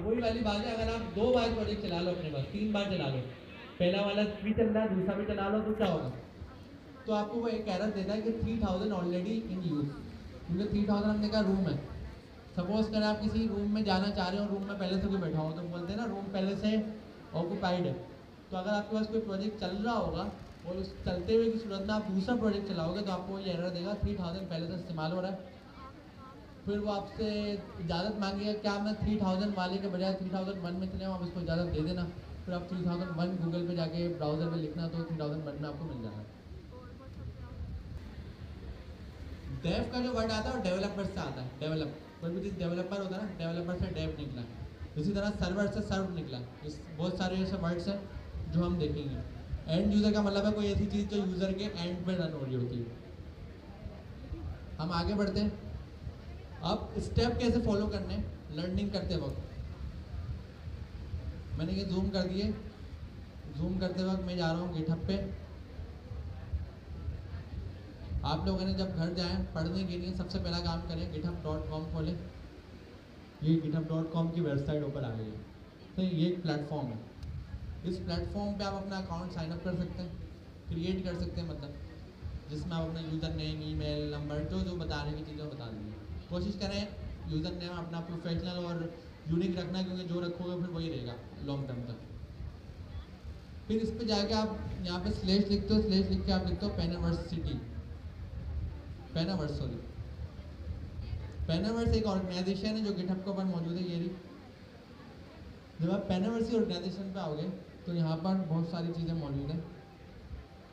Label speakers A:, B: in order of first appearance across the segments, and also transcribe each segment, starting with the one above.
A: वही वाली बात है, अगर आप 2 बार प्रोजेक्ट चला लो अपने पास, 3 बार चला लो, पहला वाला भी चल रहा है, दूसरा भी चला लो, तो क्या होगा? तो आपको वो एक एरर देता है कि 3000 ऑलरेडी इन यूज, क्योंकि 3000 हमने कहा रूम है। सपोज करें आप किसी रूम में जाना चाह रहे हो, रूम में पहले से कोई बैठा हो, तो बोलते हैं ना रूम पहले से ऑक्यूपाइड है। तो अगर आपके पास कोई प्रोजेक्ट चल रहा होगा और उस चलते हुए की सूरत में आप दूसरा प्रोजेक्ट चलाओगे, तो आपको ये एरर देगा 3000 पहले से इस्तेमाल हो रहा है। फिर वो आपसे इजाज़त मांगेगा, क्या मैं 3000 वाले के बजाय 3001 में चले जाऊँ, आप उसको इजाज़त दे देना। फिर आप 3001 गूगल पे जाके ब्राउज़र में लिखना, तो 3001 में आपको मिल जाएगा। डेव का जो वर्ड आता है वो डेवलपर से आता है, डेवलप, कोई भी चीज़ डेवलपर होता है ना, डेवलपर से डेव निकला। इसी तरह सर्वर से सर्व निकला। इस बहुत सारे ऐसे वर्ड्स हैं जो हम देखेंगे। एंड यूज़र का मतलब है कोई ऐसी चीज़ जो यूज़र के एंड पे रन हो रही होती है। हम आगे बढ़ते हैं। अब स्टेप कैसे फॉलो करने लर्निंग करते वक्त। मैंने ये जूम कर दिए, जूम करते वक्त मैं जा रहा हूँ गिटहब पे। आप लोगों ने जब घर जाएं पढ़ने के लिए सबसे पहला काम करें github.com खोलें। ये github.com की वेबसाइट ऊपर आ गई है। तो ये एक प्लेटफॉर्म है। इस प्लेटफॉर्म पे आप अपना अकाउंट साइन अप कर सकते हैं, क्रिएट कर सकते हैं, मतलब जिसमें आप अपना यूज़र नेम, ईमेल, नंबर, जो जो बताने की चीज़ें बता दीजिए। कोशिश करें यूज़र नेम अपना प्रोफेशनल और यूनिक रखना, क्योंकि जो रखोगे फिर वही रहेगा लॉन्ग टर्म तक। फिर इस पर जाके आप यहाँ पे स्लेश लिखते हो, स्लेश लिख के आप लिखते हो पेनावर्सिटी, पेनावर्स सॉरी, पेनावर्स एक ऑर्गेनाइजेशन है जो गिटहब के ऊपर मौजूद है। ये रही। जब आप पेनावर्स ऑर्गेनाइजेशन पे आओगे तो यहाँ पर बहुत सारी चीज़ें मौजूद हैं।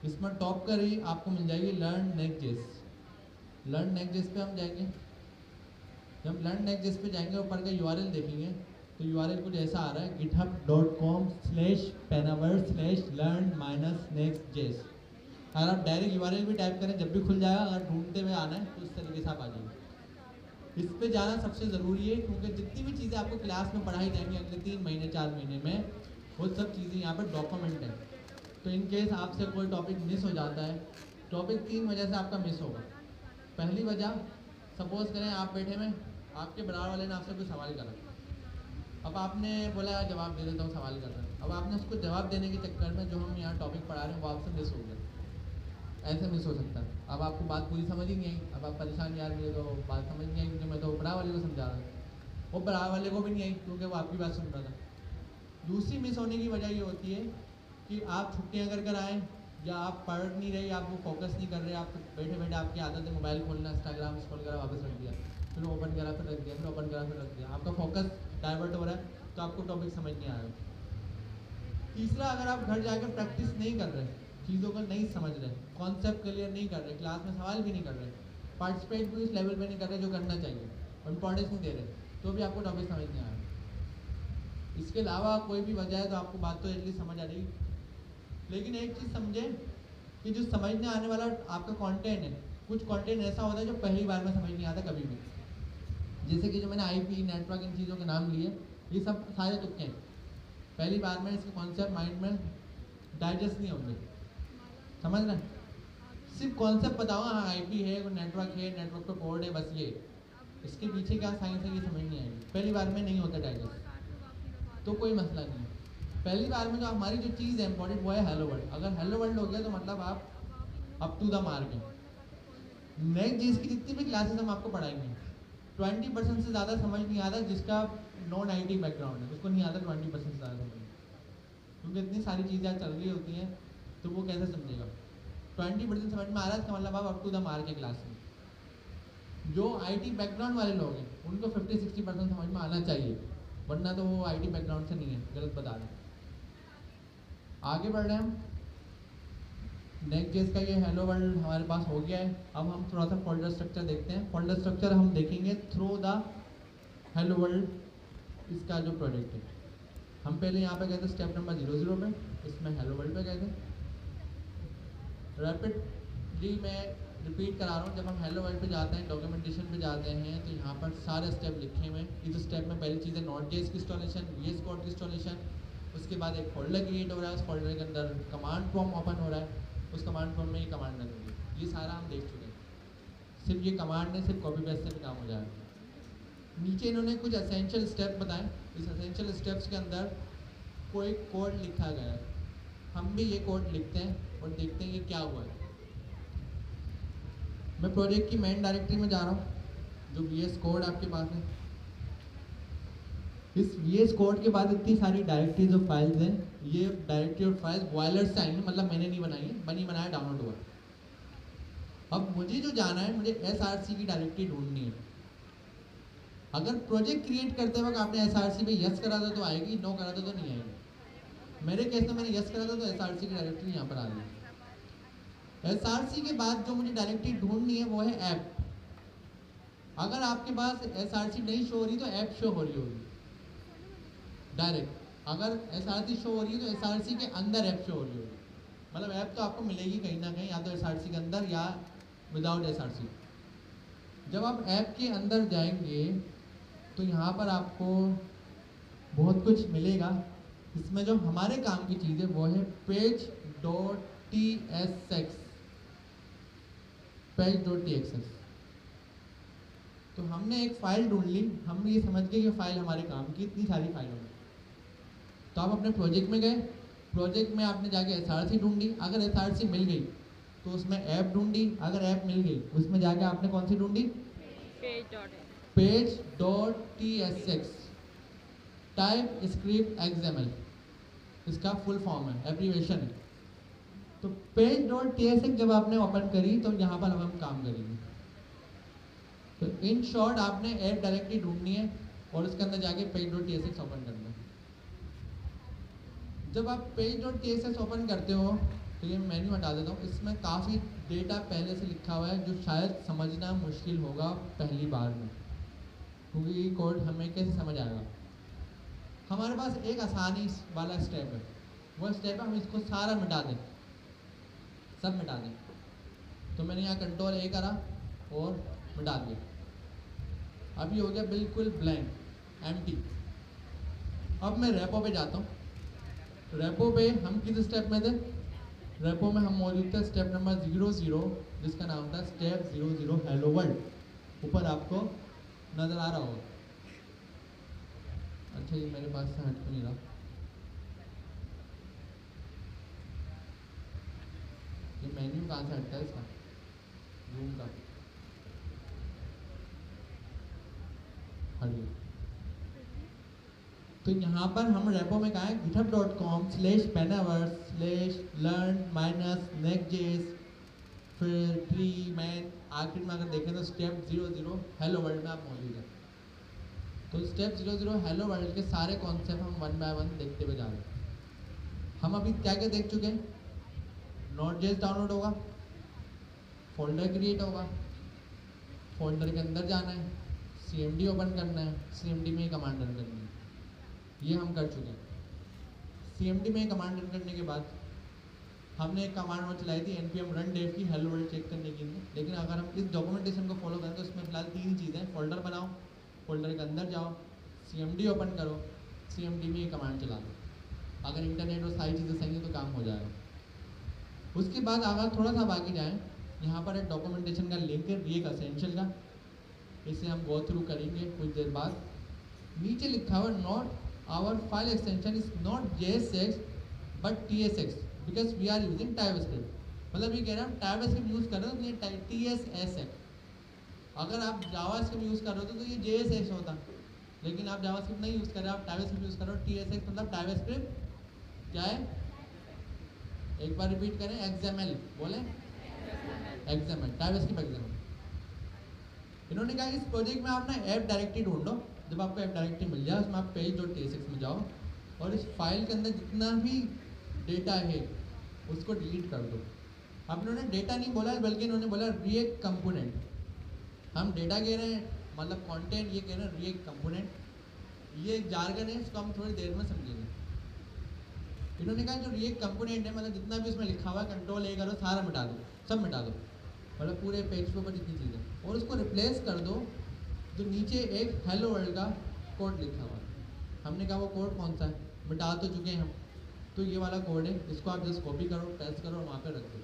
A: इसमें टॉप कर ही आपको मिल जाएगी लर्न नेक्स्ट.जेएस। लर्न नेक्स्ट.जेएस पे हम जाएंगे। जब लर्न नेक्स्ट.जेएस पे जाएंगे ऊपर का यूआरएल देखेंगे, तो यूआरएल कुछ ऐसा आ रहा है github.com/penaverse/learn-next.js। अगर आप डायरेक्ट यूआरएल भी टाइप करें जब भी खुल जाएगा, अगर ढूंढते हुए आना है तो इस तरीके से आप आ जाएंगे। इस पे जाना सबसे ज़रूरी है, क्योंकि जितनी भी चीज़ें आपको क्लास में पढ़ाई जाएंगी अगले 3 महीने 4 महीने में, वो सब चीज़ें यहाँ पर डॉक्यूमेंट हैं। तो इन केस आपसे कोई टॉपिक मिस हो जाता है, टॉपिक 3 वजह से आपका मिस होगा। पहली वजह, सपोज करें आप बैठे में, आपके बराबर वाले ने आपसे कोई सवाल करा, अब आपने बोला जवाब दे देता हूँ, सवाल कर रहा है, अब आपने उसको जवाब देने के चक्कर में जो हम यहाँ टॉपिक पढ़ा रहे हैं वो आपसे मिस हो गया। ऐसे मिस हो सकता है। अब आपको बात पूरी समझ ही नहीं आई, अब आप परेशान, यार मेरे तो बात समझ नहीं आई, क्योंकि मैं तो बड़ा वाले को समझा रहा था, वो बड़ा वाले को भी नहीं आई क्योंकि वो आपकी बात सुन रहा था। दूसरी मिस होने की वजह ये होती है कि आप छुट्टियाँ कर कर आएँ, या आप पढ़ नहीं रहे, आप वो फोकस नहीं कर रहे, आप बैठे बैठे आपकी आदत है मोबाइल खोलना, इंस्टाग्राम स्क्रॉल करा, वापस रख दिया, फिर ओपन करा, फिर रख दिया, फिर ओपन करा, फिर रख दिया, आपका फोकस डाइवर्ट हो रहा है, तो आपको टॉपिक समझ नहीं आ रहा। तीसरा, अगर आप घर जाकर प्रैक्टिस नहीं कर रहे, चीज़ों को नहीं समझ रहे, कॉन्सेप्ट क्लियर नहीं कर रहे, क्लास में सवाल भी नहीं कर रहे, पार्टिसिपेट भी उस लेवल पे नहीं कर रहे जो करना चाहिए, और इंपॉर्टेंस नहीं दे रहे, तो भी आपको टॉपिक समझ नहीं आ रहा। इसके अलावा कोई भी वजह है तो आपको बात तो एटलीस्ट समझ आ रही। लेकिन एक चीज़ समझें कि जो समझने आने वाला आपका कंटेंट है, कुछ कंटेंट ऐसा होता है जो पहली बार में समझ नहीं आता कभी भी। जैसे कि जो मैंने आईपी, नेटवर्क, इन चीज़ों के नाम लिए, ये सब सारे तुक्के हैं। पहली बार में इसके कॉन्सेप्ट माइंड में डाइजेस्ट नहीं होंगे, समझ रहे हैं? सिर्फ कॉन्सेप्ट बताओ, हाँ आईपी है, नेटवर्क है, नेटवर्क पे पोर्ट है, बस ये, इसके पीछे क्या साइंस है ये समझ नहीं आएगी, पहली बार में नहीं होता डाइजेस्ट, तो कोई मसला नहीं है। पहली बार में जो हमारी जो चीज़ है इंपॉर्टेंट वो है हेलो वर्ल्ड। अगर हेलो वर्ल्ड हो गया तो मतलब आप अप टू द मार्क हैं। नेक्स्ट.जेएस की जितनी भी क्लासेस हम आपको पढ़ाएंगे, 20% से ज़्यादा समझ नहीं आता जिसका नॉन आईटी बैकग्राउंड है, उसको नहीं आता 20% से ज़्यादा समझ, क्योंकि इतनी सारी चीज़ें चल रही होती हैं, तो वो कैसे समझेगा। 20% समझ में आ रहा है, इसका मतलब आप अप टू द मार्क है क्लास में। जो आईटी बैकग्राउंड वाले लोग हैं उनको 50-60% समझ में आना चाहिए, वरना तो वो आईटी बैकग्राउंड से नहीं है, गलत बता रहे हैं। आगे बढ़ रहे हैं हम। नेक्स्ट.जेएस का ये हेलो वर्ल्ड हमारे पास हो गया है। अब हम थोड़ा सा फोल्डर स्ट्रक्चर देखते हैं। फोल्डर स्ट्रक्चर हम देखेंगे थ्रू द हेलो वर्ल्ड, इसका जो प्रोजेक्ट है। हम पहले यहाँ पे गए थे स्टेप नंबर 00 पे, इसमें हेलो वर्ल्ड पे गए थे। रैपिडली मैं रिपीट करा रहा हूँ, जब हम हेलो वर्ल्ड पे जाते हैं, डॉक्यूमेंटेशन पे जाते हैं, तो यहाँ पर सारे स्टेप लिखे हुए हैं। इस स्टेप में पहली चीज़ है नोट.जेएस की इंस्टॉलेशन, VS कोड की इंस्टॉलेशन। उसके बाद एक फोल्डर क्रिएट हो रहा है, उस फोल्डर के अंदर कमांड प्रॉम्प्ट ओपन हो रहा है, उस कमांड प्रॉम्प्ट में ये कमांड लगेगी। ये सारा हम देख चुके हैं। सिर्फ ये कमांड है, सिर्फ कॉपी पेस्ट से भी काम हो जाएगा। नीचे इन्होंने कुछ एसेंशियल स्टेप बताए। इस एसेंशियल स्टेप्स के अंदर कोई कोड लिखा गया है, हम भी ये कोड लिखते हैं और देखते हैं कि क्या हुआ है। मैं प्रोजेक्ट की मेन डायरेक्टरी में जा रहा हूँ, जो VS कोड आपके पास है। इस VS कोड के बाद इतनी सारी डायरेक्टरीज और फाइल्स हैं। ये डायरेक्टरी और फाइल्स बॉयलर से आई हैं, मतलब मैंने नहीं बनाई है, बनी बनाया डाउनलोड हुआ। अब मुझे जो जाना है, मुझे SRC की डायरेक्टरी ढूंढनी है। अगर प्रोजेक्ट क्रिएट करते वक्त आपने SRC पे यस करा था तो आएगी, नो करा था तो नहीं आएगी। मेरे केस में मैंने यस करा था तो SRC की डायरेक्टरी यहाँ पर आ गई। SRC के बाद जो मुझे डायरेक्टरी ढूंढनी है वो है ऐप। अगर आपके पास SRC नहीं शो हो रही तो ऐप शो हो रही होगी डायरेक्ट। अगर SRC शो हो रही है तो SRC के अंदर ऐप शो हो रही होगी। मतलब ऐप तो आपको मिलेगी कहीं ना कहीं, या तो SRC के अंदर या विदाउट SRC। जब आप ऐप के अंदर जाएंगे तो यहाँ पर आपको बहुत कुछ मिलेगा। इसमें जो हमारे काम की चीज़ है वो है page.tsx। page.tsx तो हमने एक फ़ाइल ढूंढ ली, हम ये समझ गए कि फाइल हमारे काम की, इतनी सारी फाइलों में। तो आप अपने प्रोजेक्ट में गए, प्रोजेक्ट में आपने जाके SRC ढूंढी। अगर SRC मिल गई तो उसमें ऐप ढूंढी। अगर ऐप मिल गई उसमें जाके आपने कौन सी ढूंढी? page.tsx टाइप स्क्रिप्ट XML, इसका फुल फॉर्म है, एब्रीवेशन है। तो page.tsx जब आपने ओपन करी तो यहाँ पर अब हम काम करेंगे। तो इन शॉर्ट आपने ऐप डायरेक्टरी ढूंढनी है और उसके अंदर जाके page.tsx ओपन करना है। जब आप page.tsx ओपन करते हो तो ये मेन्यू हटा देता हूँ। इसमें काफ़ी डेटा पहले से लिखा हुआ है जो शायद समझना मुश्किल होगा पहली बार में, क्योंकि ये कोड हमें कैसे समझ आएगा। हमारे पास एक आसानी वाला स्टेप है, वो स्टेप है हम इसको सारा मिटा दें, सब मिटा दें। तो मैंने यहाँ Ctrl A करा और मिटा दिया। अभी हो गया बिल्कुल ब्लैंक, एम्प्टी। अब मैं रेपो पे जाता हूँ। रेपो पे हम किस स्टेप में थे? रेपो में हम मौजूद थे स्टेप नंबर 00, जिसका नाम था स्टेप 00 हेलो वर्ल्ड। ऊपर आपको नज़र आ रहा होगा। अच्छा, ये मेरे पास से हट तो नहीं रहा। ये मेन्यू कहाँ से हटता है इसका? रूम का हट गया। तो यहाँ पर हम रेपो में कहा है github.com/whenever/learn-next.js, फिर ट्री मैन, आखिर में अगर देखें तो स्टेप 00 हेलो वर्ल्ड में आप मौजूद हैं। तो स्टेप 00 हेलो वर्ल्ड के सारे कॉन्सेप्ट हम वन बाय वन देखते हुए जा रहे हैं। हम अभी क्या क्या देख चुके हैं? Node.js डाउनलोड होगा, फोल्डर क्रिएट होगा, फोल्डर के अंदर जाना है, CMD ओपन करना है, CMD में कमांड रन करनी है। ये हम कर चुके हैं। CMD में कमांड रन करने के बाद हमने एक कमांड और चलाई थी npm run dev की हेलो वर्ल्ड चेक करने के लिए। लेकिन अगर हम इस डॉक्यूमेंटेशन को फॉलो करें तो इसमें फिलहाल 3 चीज़ें: फोल्डर बनाओ, फोल्डर के अंदर जाओ, CMD ओपन करो, CMD में ये कमांड चला दो। अगर इंटरनेट और सारी चीज़ें सही हैं तो काम हो जाएगा। उसके बाद अगर थोड़ा सा आगे जाएँ, यहाँ पर एक डॉक्यूमेंटेशन का लिंक है React एसेंशियल का, इसे हम गो थ्रू करेंगे कुछ देर बाद। नीचे लिखा हुआ not our file extension is not JSX but TSX because we are using TypeScript. मतलब ये कह रहे हैं हम टाइपस्क्रिप्ट यूज़ कर रहे हो तो ये TSS है। अगर आप जावास्क्रिप्ट यूज़ कर रहे हो तो ये JSX होता, लेकिन आप जावास्क्रिप्ट नहीं यूज़ कर रहे, आप टाइपस्क्रिप्ट यूज़ कर रहे हो। TSX मतलब टाइपस्क्रिप्ट क्या है? एक बार रिपीट करें, XML बोले, XML, टाइपस्क्रिप्ट XML। इन्होंने कहा इस प्रोजेक्ट में आप ना ऐप डायरेक्टरी ढूंढो। जब आपको ऐप डायरेक्टरी मिल जाए उसमें आप page.tsx में जाओ और इस फाइल के अंदर जितना भी डेटा है उसको डिलीट कर दो। अब इन्होंने डेटा नहीं बोला बल्कि इन्होंने बोला React कंपोनेंट। हम डेटा कह रहे हैं, मतलब कंटेंट, ये कह रहे हैं React कंपोनेंट। ये जार्गन है, इसको हम थोड़ी देर में समझेंगे। इन्होंने कहा जो React कंपोनेंट है, मतलब जितना भी उसमें लिखा हुआ है Ctrl A करो, सारा मिटा दो, सब मिटा दो, मतलब पूरे पेज के ऊपर जितनी चीज़ें, और उसको रिप्लेस कर दो जो नीचे एक हेलो वर्ल्ड का कोड लिखा हुआ है। हमने कहा वो कोड कौन सा है? मिटा तो चुके हैं हम, तो ये वाला कोड है, इसको आप जस्ट कॉपी करो, पेस्ट करो और वहाँ पे रख दो।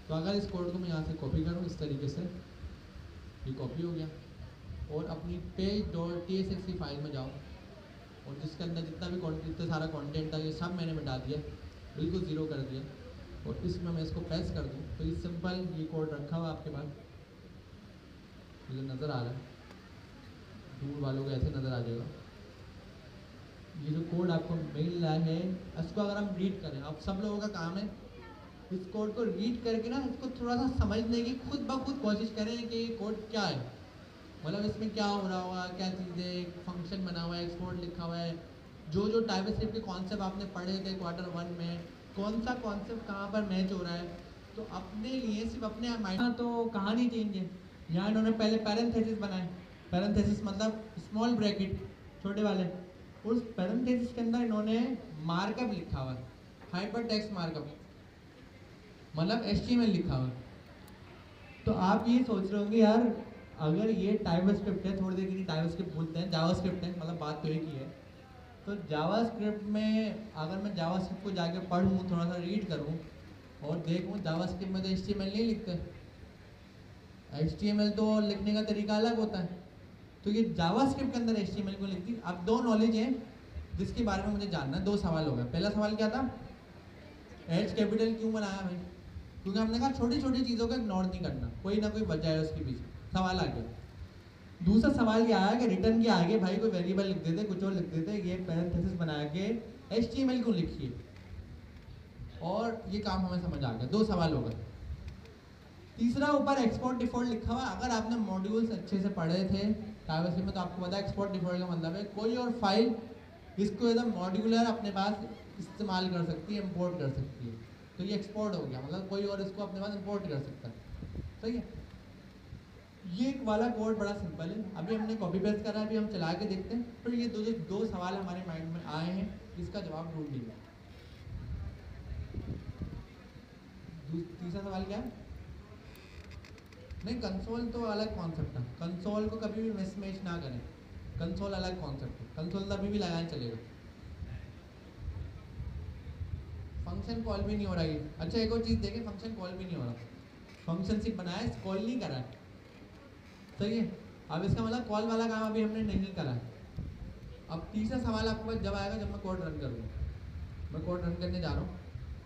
A: तो अगर इस कोड को मैं यहाँ से कॉपी करूँ इस तरीके से, ये कॉपी हो गया, और अपनी page.tsx फाइल में जाओ और जिसके अंदर जितना भी इतना सारा कंटेंट था ये सब मैंने मिटा दिया, बिल्कुल ज़ीरो कर दिया। और इसमें मैं इसको प्रेस कर दूँ तो ये सिंपल ये कोड रखा हुआ आपके पास, मुझे नज़र आ रहा है, दूर वालों को ऐसे नज़र आ जाएगा। ये जो कोड आपको मिल रहा है इसको अगर हम रीड करें, अब सब लोगों का काम है इस कोड को रीड करके ना इसको थोड़ा सा समझने की खुद ब खुद कोशिश करें कि ये कोड क्या है, मतलब इसमें क्या हो रहा होगा, क्या चीज़ें, फंक्शन बना हुआ है, एक्सपोर्ट लिखा हुआ है, जो टाइपस्क्रिप्ट के कॉन्सेप्ट आपने पढ़े थे Q1 में, कौन सा कॉन्सेप्ट कहाँ पर मैच हो रहा है। तो अपने लिए सिर्फ अपने माइंड तो कहानी चेंज है। यहाँ इन्होंने पहले पैरेंथेसिस बनाए, पैरेंथेसिस मतलब स्मॉल ब्रैकेट छोटे वाले, उस पैरेंथेसिस के अंदर इन्होंने मार्कअप लिखा हुआ है, हाइपर टेक्स्ट मार्कअप मतलब HTML लिखा हुआ है। तो आप ये सोच रहे होंगे यार अगर ये टाइपस्क्रिप्ट है, थोड़ी देर के लिए टाइपस्क्रिप्ट बोलते हैं, जावास्क्रिप्ट है, मतलब बात तो एक ही है। तो जावास्क्रिप्ट में अगर मैं जावास्क्रिप्ट को जाके पढ़ूँ, थोड़ा सा रीड करूँ और देखूँ, जावास्क्रिप्ट में तो HTML नहीं लिखते, HTML तो लिखने का तरीका अलग होता है। तो ये जावास्क्रिप्ट के अंदर HTML को लिखती। अब दो नॉलेज है जिसके बारे में मुझे जानना है, दो सवाल हो गए। पहला सवाल क्या था, H कैपिटल क्यों बनाया भाई, क्योंकि हमने कहा छोटी छोटी चीज़ों को इग्नोर नहीं करना, कोई ना कोई वजह है उसके पीछे, सवाल आ गया। दूसरा सवाल ये आया कि रिटर्न के आगे भाई कोई वेरिएबल लिख देते, कुछ और लिख देते, ये पैरेंथेसिस बना के HTML को लिखिए, और ये काम हमें समझ आ गया। दो सवाल हो गए। तीसरा ऊपर एक्सपोर्ट डिफॉल्ट लिखा हुआ। अगर आपने मॉड्यूल्स अच्छे से पढ़े थे टाइपस्क्रिप्ट में तो आपको पता है एक्सपोर्ट डिफॉल्ट का मतलब है कोई और फाइल इसको एकदम मॉड्यूलर अपने पास इस्तेमाल कर सकती है, इंपोर्ट कर सकती है। तो ये एक्सपोर्ट हो गया, मतलब कोई और इसको अपने पास इंपोर्ट कर सकता है। सही है। ये वाला कोड बड़ा सिंपल है, अभी हमने कॉपी पेस्ट करा है, अभी हम चला के देखते हैं। फिर ये दो सवाल हमारे माइंड में आए हैं, इसका जवाब ढूंढ लीजिए। तीसरा सवाल क्या है, नहीं कंसोल तो अलग कॉन्सेप्ट है, कंसोल को कभी भी मिसमैच ना करें, कंसोल अलग कॉन्सेप्ट है, कंसोल तो अभी भी लगाना चलेगा। फंक्शन कॉल भी नहीं हो रहा है। अच्छा एक और चीज़ देखें, फंक्शन कॉल भी नहीं हो रहा, फंक्शन सिर्फ बनाया, कॉल नहीं करा है। सही है। अब इसका मतलब कॉल वाला काम अभी हमने नहीं करा है। अब तीसरा सवाल आपके पास जब आएगा जब मैं कोड रन करूँगा। मैं कोड रन करने जा रहा हूँ,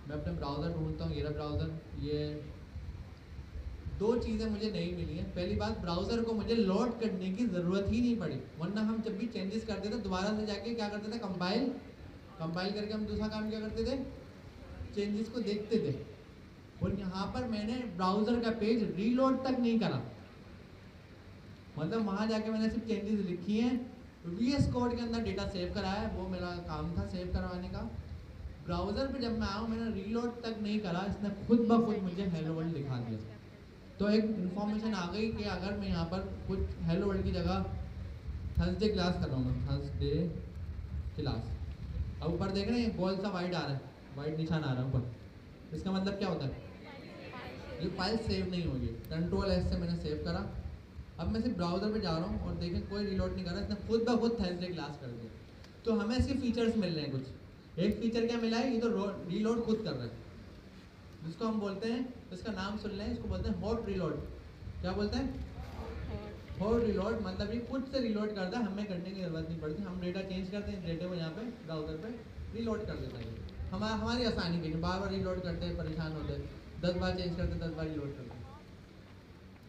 A: मैं अपने ब्राउज़र ढूंढता हूँ, ये रहा ब्राउज़र। ये दो चीज़ें मुझे नहीं मिली हैं। पहली बात, ब्राउज़र को मुझे लोड करने की ज़रूरत ही नहीं पड़ी, वरना हम जब भी चेंजेस करते थे दोबारा से जाके क्या करते थे, कंपाइल करके हम दूसरा काम क्या करते थे, चेंजेस को देखते थे। और यहाँ पर मैंने ब्राउज़र का पेज रीलोड तक नहीं करा, मतलब वहाँ जाके मैंने सिर्फ चेंजेस लिखी हैं, VS कोड के अंदर डेटा सेव कराया है, वो मेरा काम था सेव करवाने का। ब्राउज़र पे जब मैं आऊँ मैंने रीलोड तक नहीं करा, इसने खुद ब खुद मुझे हेलो वर्ल्ड दिखा दिया। तो एक इन्फॉर्मेशन आ गई कि अगर मैं यहाँ पर कुछ हेलो वर्ल्ड की जगह थर्सडे क्लास कर रहा हूँ, थर्सडे क्लास, अब ऊपर देख रहे हैं गोल सा वाइट आ रहा है, वाइट निशान आ रहा है ऊपर, इसका मतलब क्या होता है, ये फाइल सेव नहीं होगी। Ctrl+S से मैंने सेव करा। अब मैं सिर्फ ब्राउज़र पे जा रहा हूँ और देखें कोई रीलोड नहीं कर रहा, इसने खुद ब खुद थर्सडे क्लास कर दिया। तो हमें इसके फीचर्स मिल रहे हैं कुछ। एक फीचर क्या मिला है, ये तो रीलोड खुद कर रहा है, जिसको हम बोलते हैं, इसका नाम सुन लें, इसको बोलते हैं हॉट रीलोड। क्या बोलते हैं, हॉट रीलोड। मतलब ये खुद से रीलोड करता है, हमें करने की ज़रूरत नहीं पड़ती। हम डेटा चेंज करते हैं, डेटा को यहाँ पे ब्राउज़र पे रीलोड कर देता है। हमारी आसानी के लिए बार बार रीलोड करते हैं, परेशान होते हैं, 10 बार चेंज करते 10 बार रीलोड करते हैं।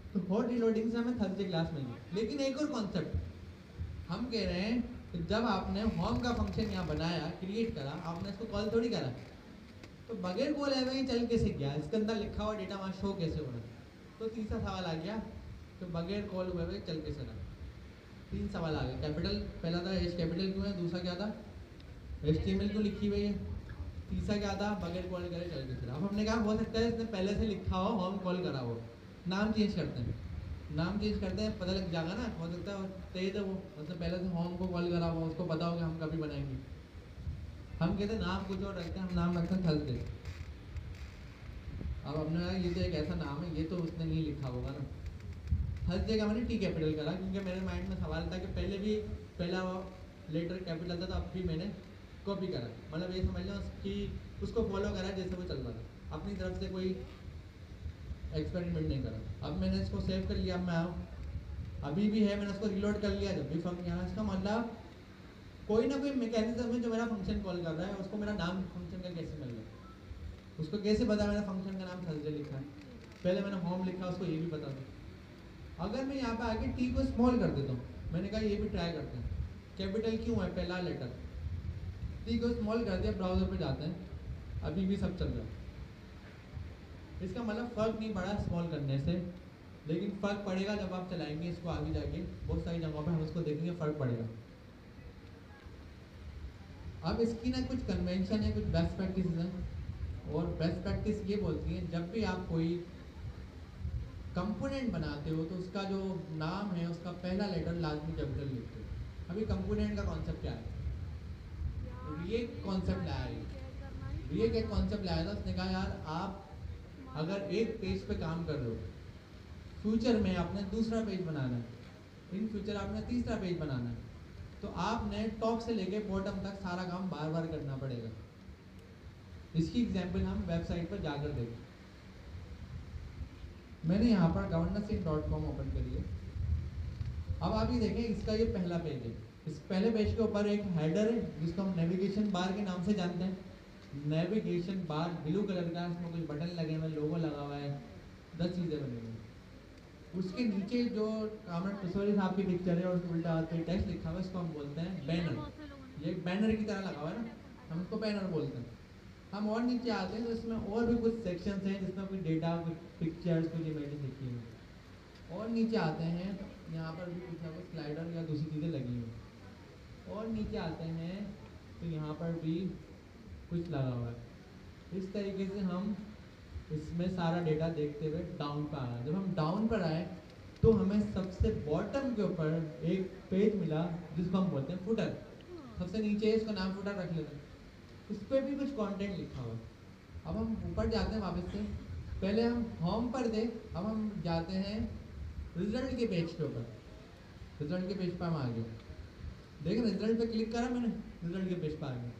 A: तो हॉट रीलोडिंग से हमें थर्सडे क्लास मिल गई। लेकिन एक और कॉन्सेप्ट हम कह रहे हैं कि जब आपने होम का फंक्शन यहाँ बनाया, क्रिएट करा, आपने इसको कॉल थोड़ी करा, तो बगैर कॉल है वही चल कैसे गया, इसके अंदर लिखा हुआ डेटा वहाँ शो कैसे हो रहा है। तो तीसरा सवाल आ गया कि बगैर कॉल हुए हुए चल कैसे रहा। तीन सवाल आ गए। कैपिटल पहला था, H कैपिटल क्यों है, दूसरा क्या था, HTML क्यों लिखी हुई है, तीसरा क्या था, बगैर कॉल करे चल कैसे रहा। अब हमने कहा हो सकता है इसने पहले से लिखा हो, होम कॉल करा हो, नाम चेंज करते हैं, नाम चेंज करते हैं, पता लग जाएगा ना, हो सकता है तेज है वो, मतलब पहले से होम को कॉल करा हो, उसको पता हो कि हम कभी बनाएंगे। हम कहते हैं नाम कुछ और रखते हैं, हम नाम रखते हैं थर्सडे। अब हमने कहा ये तो एक ऐसा नाम है, ये तो उसने नहीं लिखा होगा ना। थर्सडे का मैंने T कैपिटल करा, क्योंकि मेरे माइंड में सवाल था कि पहला लेटर कैपिटल था, तो अब भी मैंने कॉपी करा, मतलब ये समझ लो कि उसको फॉलो करा जैसे वो चल रहा था, अपनी तरफ से कोई एक्सपेरिमेंट नहीं करा। अब मैंने इसको सेव कर लिया। अब मैं आऊँ अभी भी है, मैंने उसको रिलोड कर लिया, जब भी फंक्शन यहाँ, इसका मतलब कोई ना कोई मैकेनिज्म है जो मेरा फंक्शन कॉल कर रहा है, उसको मेरा नाम फंक्शन का कैसे मिल गया, उसको कैसे पता मैंने फंक्शन का नाम थर्सडे लिखा है, पहले मैंने होम लिखा, उसको ये भी पता था। अगर मैं यहाँ पे आके टी को स्मॉल कर देता हूँ, मैंने कहा ये भी ट्राई करते हैं, कैपिटल क्यों है पहला लेटर, टी को स्मॉल कर दिया, ब्राउजर पे जाते हैं, अभी भी सब चल रहा है। इसका मतलब फ़र्क नहीं पड़ा स्मॉल करने से, लेकिन फ़र्क पड़ेगा जब आप चलाएंगे इसको आगे जाके, बहुत सारी जगहों पे हम इसको देखेंगे, फ़र्क पड़ेगा। अब इसकी ना कुछ कन्वेंशन है, कुछ बेस्ट प्रैक्टिस है, और बेस्ट प्रैक्टिस ये बोलती है जब भी आप कोई कंपोनेंट बनाते हो तो उसका जो नाम है उसका पहला लेटर लाजमी कैपिटल लिखते हो। अभी कंपोनेंट का कॉन्सेप्ट क्या है, रिएक्ट कॉन्सेप्ट लाया है, रिएक्ट एक कॉन्सेप्ट लाया था, उसने कहा यार आप अगर एक पेज पे काम कर रहे हो, फ्यूचर में आपने दूसरा पेज बनाना है, इन फ्यूचर आपने तीसरा पेज बनाना है, तो आपने टॉप से लेके बॉटम तक सारा काम बार बार करना पड़ेगा। इसकी एग्जांपल हम वेबसाइट पर जाकर देखें। मैंने यहाँ पर governancein.com ओपन करी है। अब आप ये देखें, इसका ये पहला पेज है, इस पहले पेज के ऊपर एक हेडर है जिसको हम नेविगेशन बार के नाम से जानते हैं। नेविगेशन बार ब्लू कलर का, इसमें कुछ बटन लगे हुए, लोगो लगा हुआ है, 10 चीज़ें बनी हुई। उसके नीचे जो कामरान पिसोरी साहब की पिक्चर है और उसके उल्टा हाथ पे टेक्स्ट लिखा हुआ है, इसको हम बोलते हैं बैनर। ये एक बैनर की तरह लगा हुआ है ना, हम उसको बैनर बोलते हैं। हम और नीचे आते हैं तो इसमें और भी कुछ सेक्शंस हैं जिसमें कुछ डेटा, कुछ पिक्चर्स, कुछ इमेजेस लिखी हुई। और नीचे आते हैं तो यहाँ पर भी कुछ ना कुछ स्लाइडर या दूसरी चीज़ें लगी हुई। और नीचे आते हैं तो यहाँ पर भी कुछ लगा हुआ है। इस तरीके से हम इसमें सारा डेटा देखते हुए डाउन पर आया। जब हम डाउन पर आए तो हमें सबसे बॉटम के ऊपर एक पेज मिला जिसको हम बोलते हैं फुटर। सबसे नीचे इसका नाम फुटर रख लेते हैं, उस पर भी कुछ कंटेंट लिखा हुआ। अब हम ऊपर जाते हैं वापस से, पहले हम होम पर थे, अब हम जाते हैं रिजल्ट के पेज के ऊपर। रिजल्ट के पेज पर हम आ गए, देखें रिजल्ट पे क्लिक करा मैंने, रिजल्ट के पेज पर आ गए।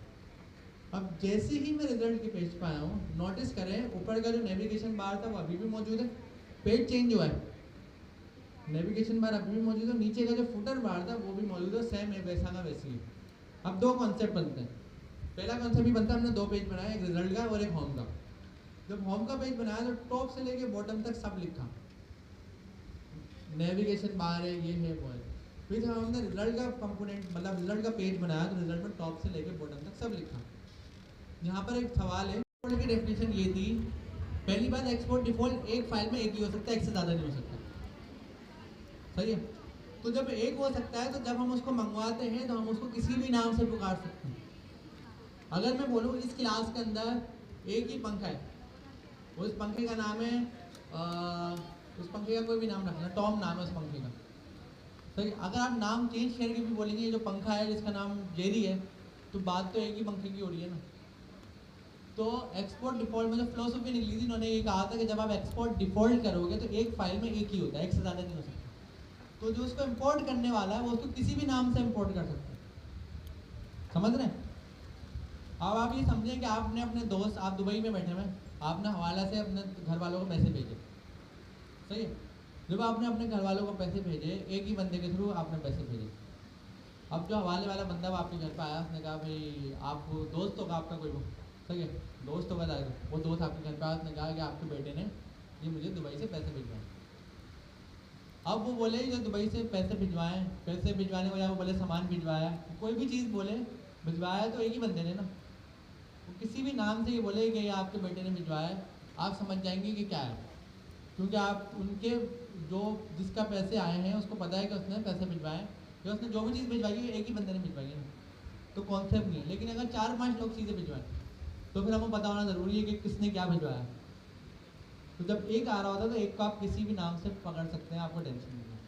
A: अब जैसे ही मैं रिजल्ट के पेज पर आया हूँ, नोटिस करें ऊपर का जो नेविगेशन बार था वो अभी भी मौजूद है, पेज चेंज हुआ है, नेविगेशन बार अभी भी मौजूद है, नीचे का जो फुटर बार था वो भी मौजूद है, सेम है, वैसा का वैसी है। अब दो कॉन्सेप्ट बनते हैं। पहला कॉन्सेप्ट भी बनता है, हमने दो पेज बनाया, एक रिजल्ट का और एक होम का। जब होम का पेज बनाया तो टॉप से लेके बॉटम तक सब लिखा, नेविगेशन बार है, ये है, वो है। फिर जब हमने रिजल्ट का कंपोनेंट मतलब रिजल्ट का पेज बनाया तो रिजल्ट में टॉप से लेके बॉटम तक सब लिखा। यहाँ पर एक सवाल है, एक्सपोर्ट की डेफिनेशन ये थी, पहली बात एक्सपोर्ट डिफॉल्ट एक फाइल में एक ही हो सकता है, एक से ज़्यादा नहीं हो सकता, सही है। तो जब एक हो सकता है तो जब हम उसको मंगवाते हैं तो हम उसको किसी भी नाम से पुकार सकते हैं। अगर मैं बोलूँ इस क्लास के अंदर एक ही पंखा है, उस पंखे का नाम है उस पंखे का कोई भी नाम रखना, टॉम नाम है उस पंखे का, सही। अगर आप नाम चेंज करके भी बोलेंगे ये जो पंखा है जिसका नाम जेरी है, तो बात तो एक ही पंखे की हो रही है ना। तो एक्सपोर्ट डिफॉल्ट में जो फिलोसफी निकली थी, उन्होंने ये कहा था कि जब आप एक्सपोर्ट डिफॉल्ट करोगे तो एक फाइल में एक ही होता है, एक से ज़्यादा नहीं हो सकता। तो जो उसको इंपोर्ट करने वाला है वो उसको किसी भी नाम से इंपोर्ट कर सकता है, समझ रहे हैं। अब आप ये समझें कि आपने अपने दोस्त, आप दुबई में बैठे हुए, आपने हवाला से अपने घर वालों को पैसे भेजे, सही है। जब आपने अपने घर वालों को पैसे भेजे, एक ही बंदे के थ्रू आपने पैसे भेजे। अब जो हवाले वाला बंदा आपके घर पर आया, उसने कहा भाई आप दोस्त होगा आपका कोई, सही है, दोस्त होगा दादा, वो दोस्त आपके घर पे आया, उसने कहा कि आपके बेटे ने ये मुझे दुबई से पैसे भिजवाए। अब वो बोले जो दुबई से पैसे भिजवाएं, पैसे भिजवाने को या वो बोले सामान भिजवाया, कोई भी चीज़ बोले, भिजवाया तो एक ही बंदे ने ना। वो किसी भी नाम से ये बोले कि ये आपके बेटे ने भिजवाया, आप समझ जाएंगे कि क्या है, क्योंकि आप उनके जो जिसका पैसे आए हैं उसको पता है कि उसने पैसे भिजवाए, या उसने जो भी चीज़ भिजवाई है एक ही बंदे ने भिजवाई है, तो कॉन्सेप्ट नहीं है। लेकिन अगर 4-5 लोग चीज़ें भिजवाएं तो फिर हमको पता होना ज़रूरी है कि किसने क्या भिजवाया। तो जब एक आ रहा होता है तो एक को आप किसी भी नाम से पकड़ सकते हैं, आपको टेंशन नहीं है।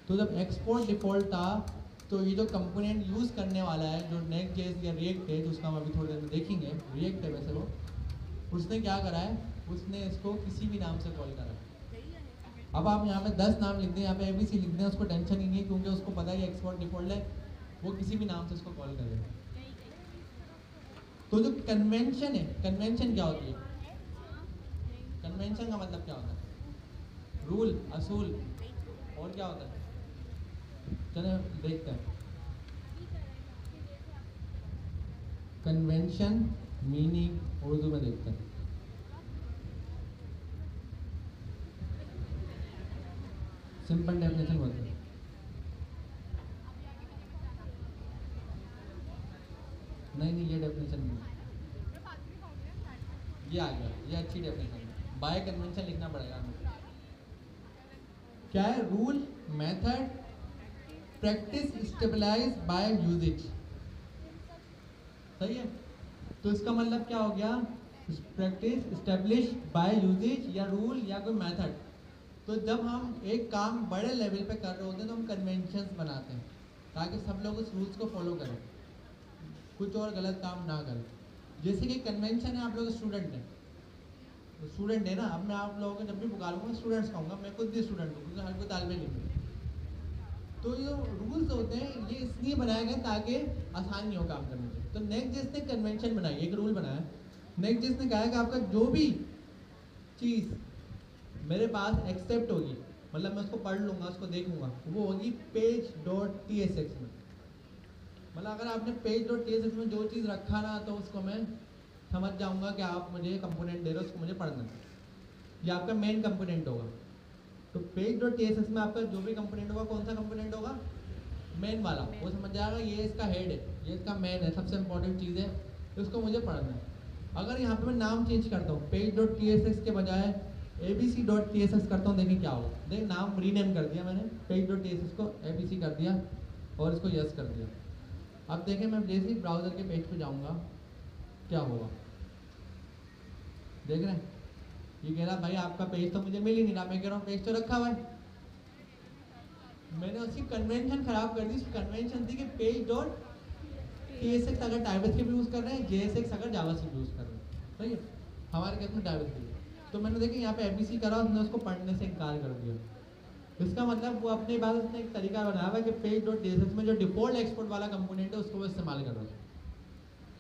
A: तो जब एक्सपोर्ट डिफॉल्ट था तो ये जो कंपोनेंट यूज़ करने वाला है जो नेक्स्ट जेस या रिएक्ट है, जिसका हम अभी थोड़ी देर में देखेंगे, रिएक्ट है वैसे वो, उसने क्या करा है, उसने इसको किसी भी नाम से कॉल करा है। अब आप यहाँ पे 10 नाम लिख दें, यहाँ पे ABC लिख दें, उसको टेंशन ही नहीं है, क्योंकि उसको पता है एक्सपोर्ट डिफॉल्ट है, वो किसी भी नाम से उसको कॉल करेगा। तो जो कन्वेंशन है, कन्वेंशन क्या होती है, कन्वेंशन का मतलब क्या होता है, रूल, असूल, और क्या होता है, चलो देखते हैं। कन्वेंशन मीनिंग उर्दू में देखते हैं। सिंपल डेफिनेशन बोलते हैं। नहीं ये डेफिनेशन नहीं, ये आ गया, ये अच्छी डेफिनेशन है। बाय कन्वेंशन लिखना पड़ेगा हमें। क्या है? Rule, method, practice stabilise by usage. सही है। तो इसका मतलब क्या हो गया? प्रैक्टिस स्टेब्लिश बाय यूजेज या रूल या कोई मेथड। तो जब हम एक काम बड़े लेवल पे कर रहे होते हैं तो हम कन्वेंशंस बनाते हैं ताकि सब लोग उस रूल्स को फॉलो करें, कुछ और गलत काम ना करें। जैसे कि कन्वेंशन है, आप लोग स्टूडेंट हैं, स्टूडेंट है ना। अब मैं आप लोगों को जब भी पुकारूंगा स्टूडेंट्स कहूँगा, मैं खुद भी स्टूडेंट हूँ क्योंकि हर कोई तालिबे इल्म है। तो ये रूल्स होते हैं ये इसलिए बनाए गए ताकि आसानी हो काम करने में। तो नेक्स्ट जिसने कन्वेंशन बनाई, एक रूल बनाया, नेक्स्ट जिसने कहा कि आपका जो भी चीज़ मेरे पास एक्सेप्ट होगी, मतलब मैं उसको पढ़ लूँगा, उसको देखूँगा, वो होगी page.tsx में। मतलब अगर आपने page.tsx में जो चीज़ रखा ना तो उसको मैं समझ जाऊँगा कि आप मुझे कंपोनेंट दे रहे हो, उसको मुझे पढ़ना है, ये आपका मेन कंपोनेंट होगा। तो page.tsx में आपका जो भी कंपोनेंट होगा, कौन सा कंपोनेंट होगा? मेन वाला। वो समझ जाएगा ये इसका हेड है, ये इसका मेन है, सबसे इंपॉर्टेंट चीज़ है, तो उसको मुझे पढ़ना है। अगर यहाँ पे मैं नाम चेंज करता हूँ, page.tsx के बजाय abc.tsx करता हूँ, देखिए क्या होगा। देखिए नाम रीनेम कर दिया मैंने, page.tsx को abc कर दिया और इसको यस कर दिया। अब देखें मैं जैसे ही ब्राउज़र के पेज पे जाऊँगा क्या होगा, देख रहे हैं? ये कह रहा भाई आपका पेज तो मुझे मिल ही नहीं रहा। मैं कह रहा हूँ पेज तो रखा हुआ है। मैंने उसकी कन्वेंशन खराब कर दी। उसकी कन्वेंशन थी कि page.tsx अगर टाइपस्क्रिप्ट यूज़ कर रहे हैं, JSX अगर जावास्क्रिप्ट यूज़ कर रहे हैं। सही है, हमारे केस में टाइपस्क्रिप्ट। तो मैंने देखिए यहाँ पे ABC करा, उसने उसको पढ़ने से इनकार कर दिया। इसका मतलब वो अपने पास उसने एक तरीका बनाया हुआ कि page.tsx में जो डिफॉल्ट एक्सपोर्ट वाला कंपोनेंट है उसको वो इस्तेमाल कर रहा है।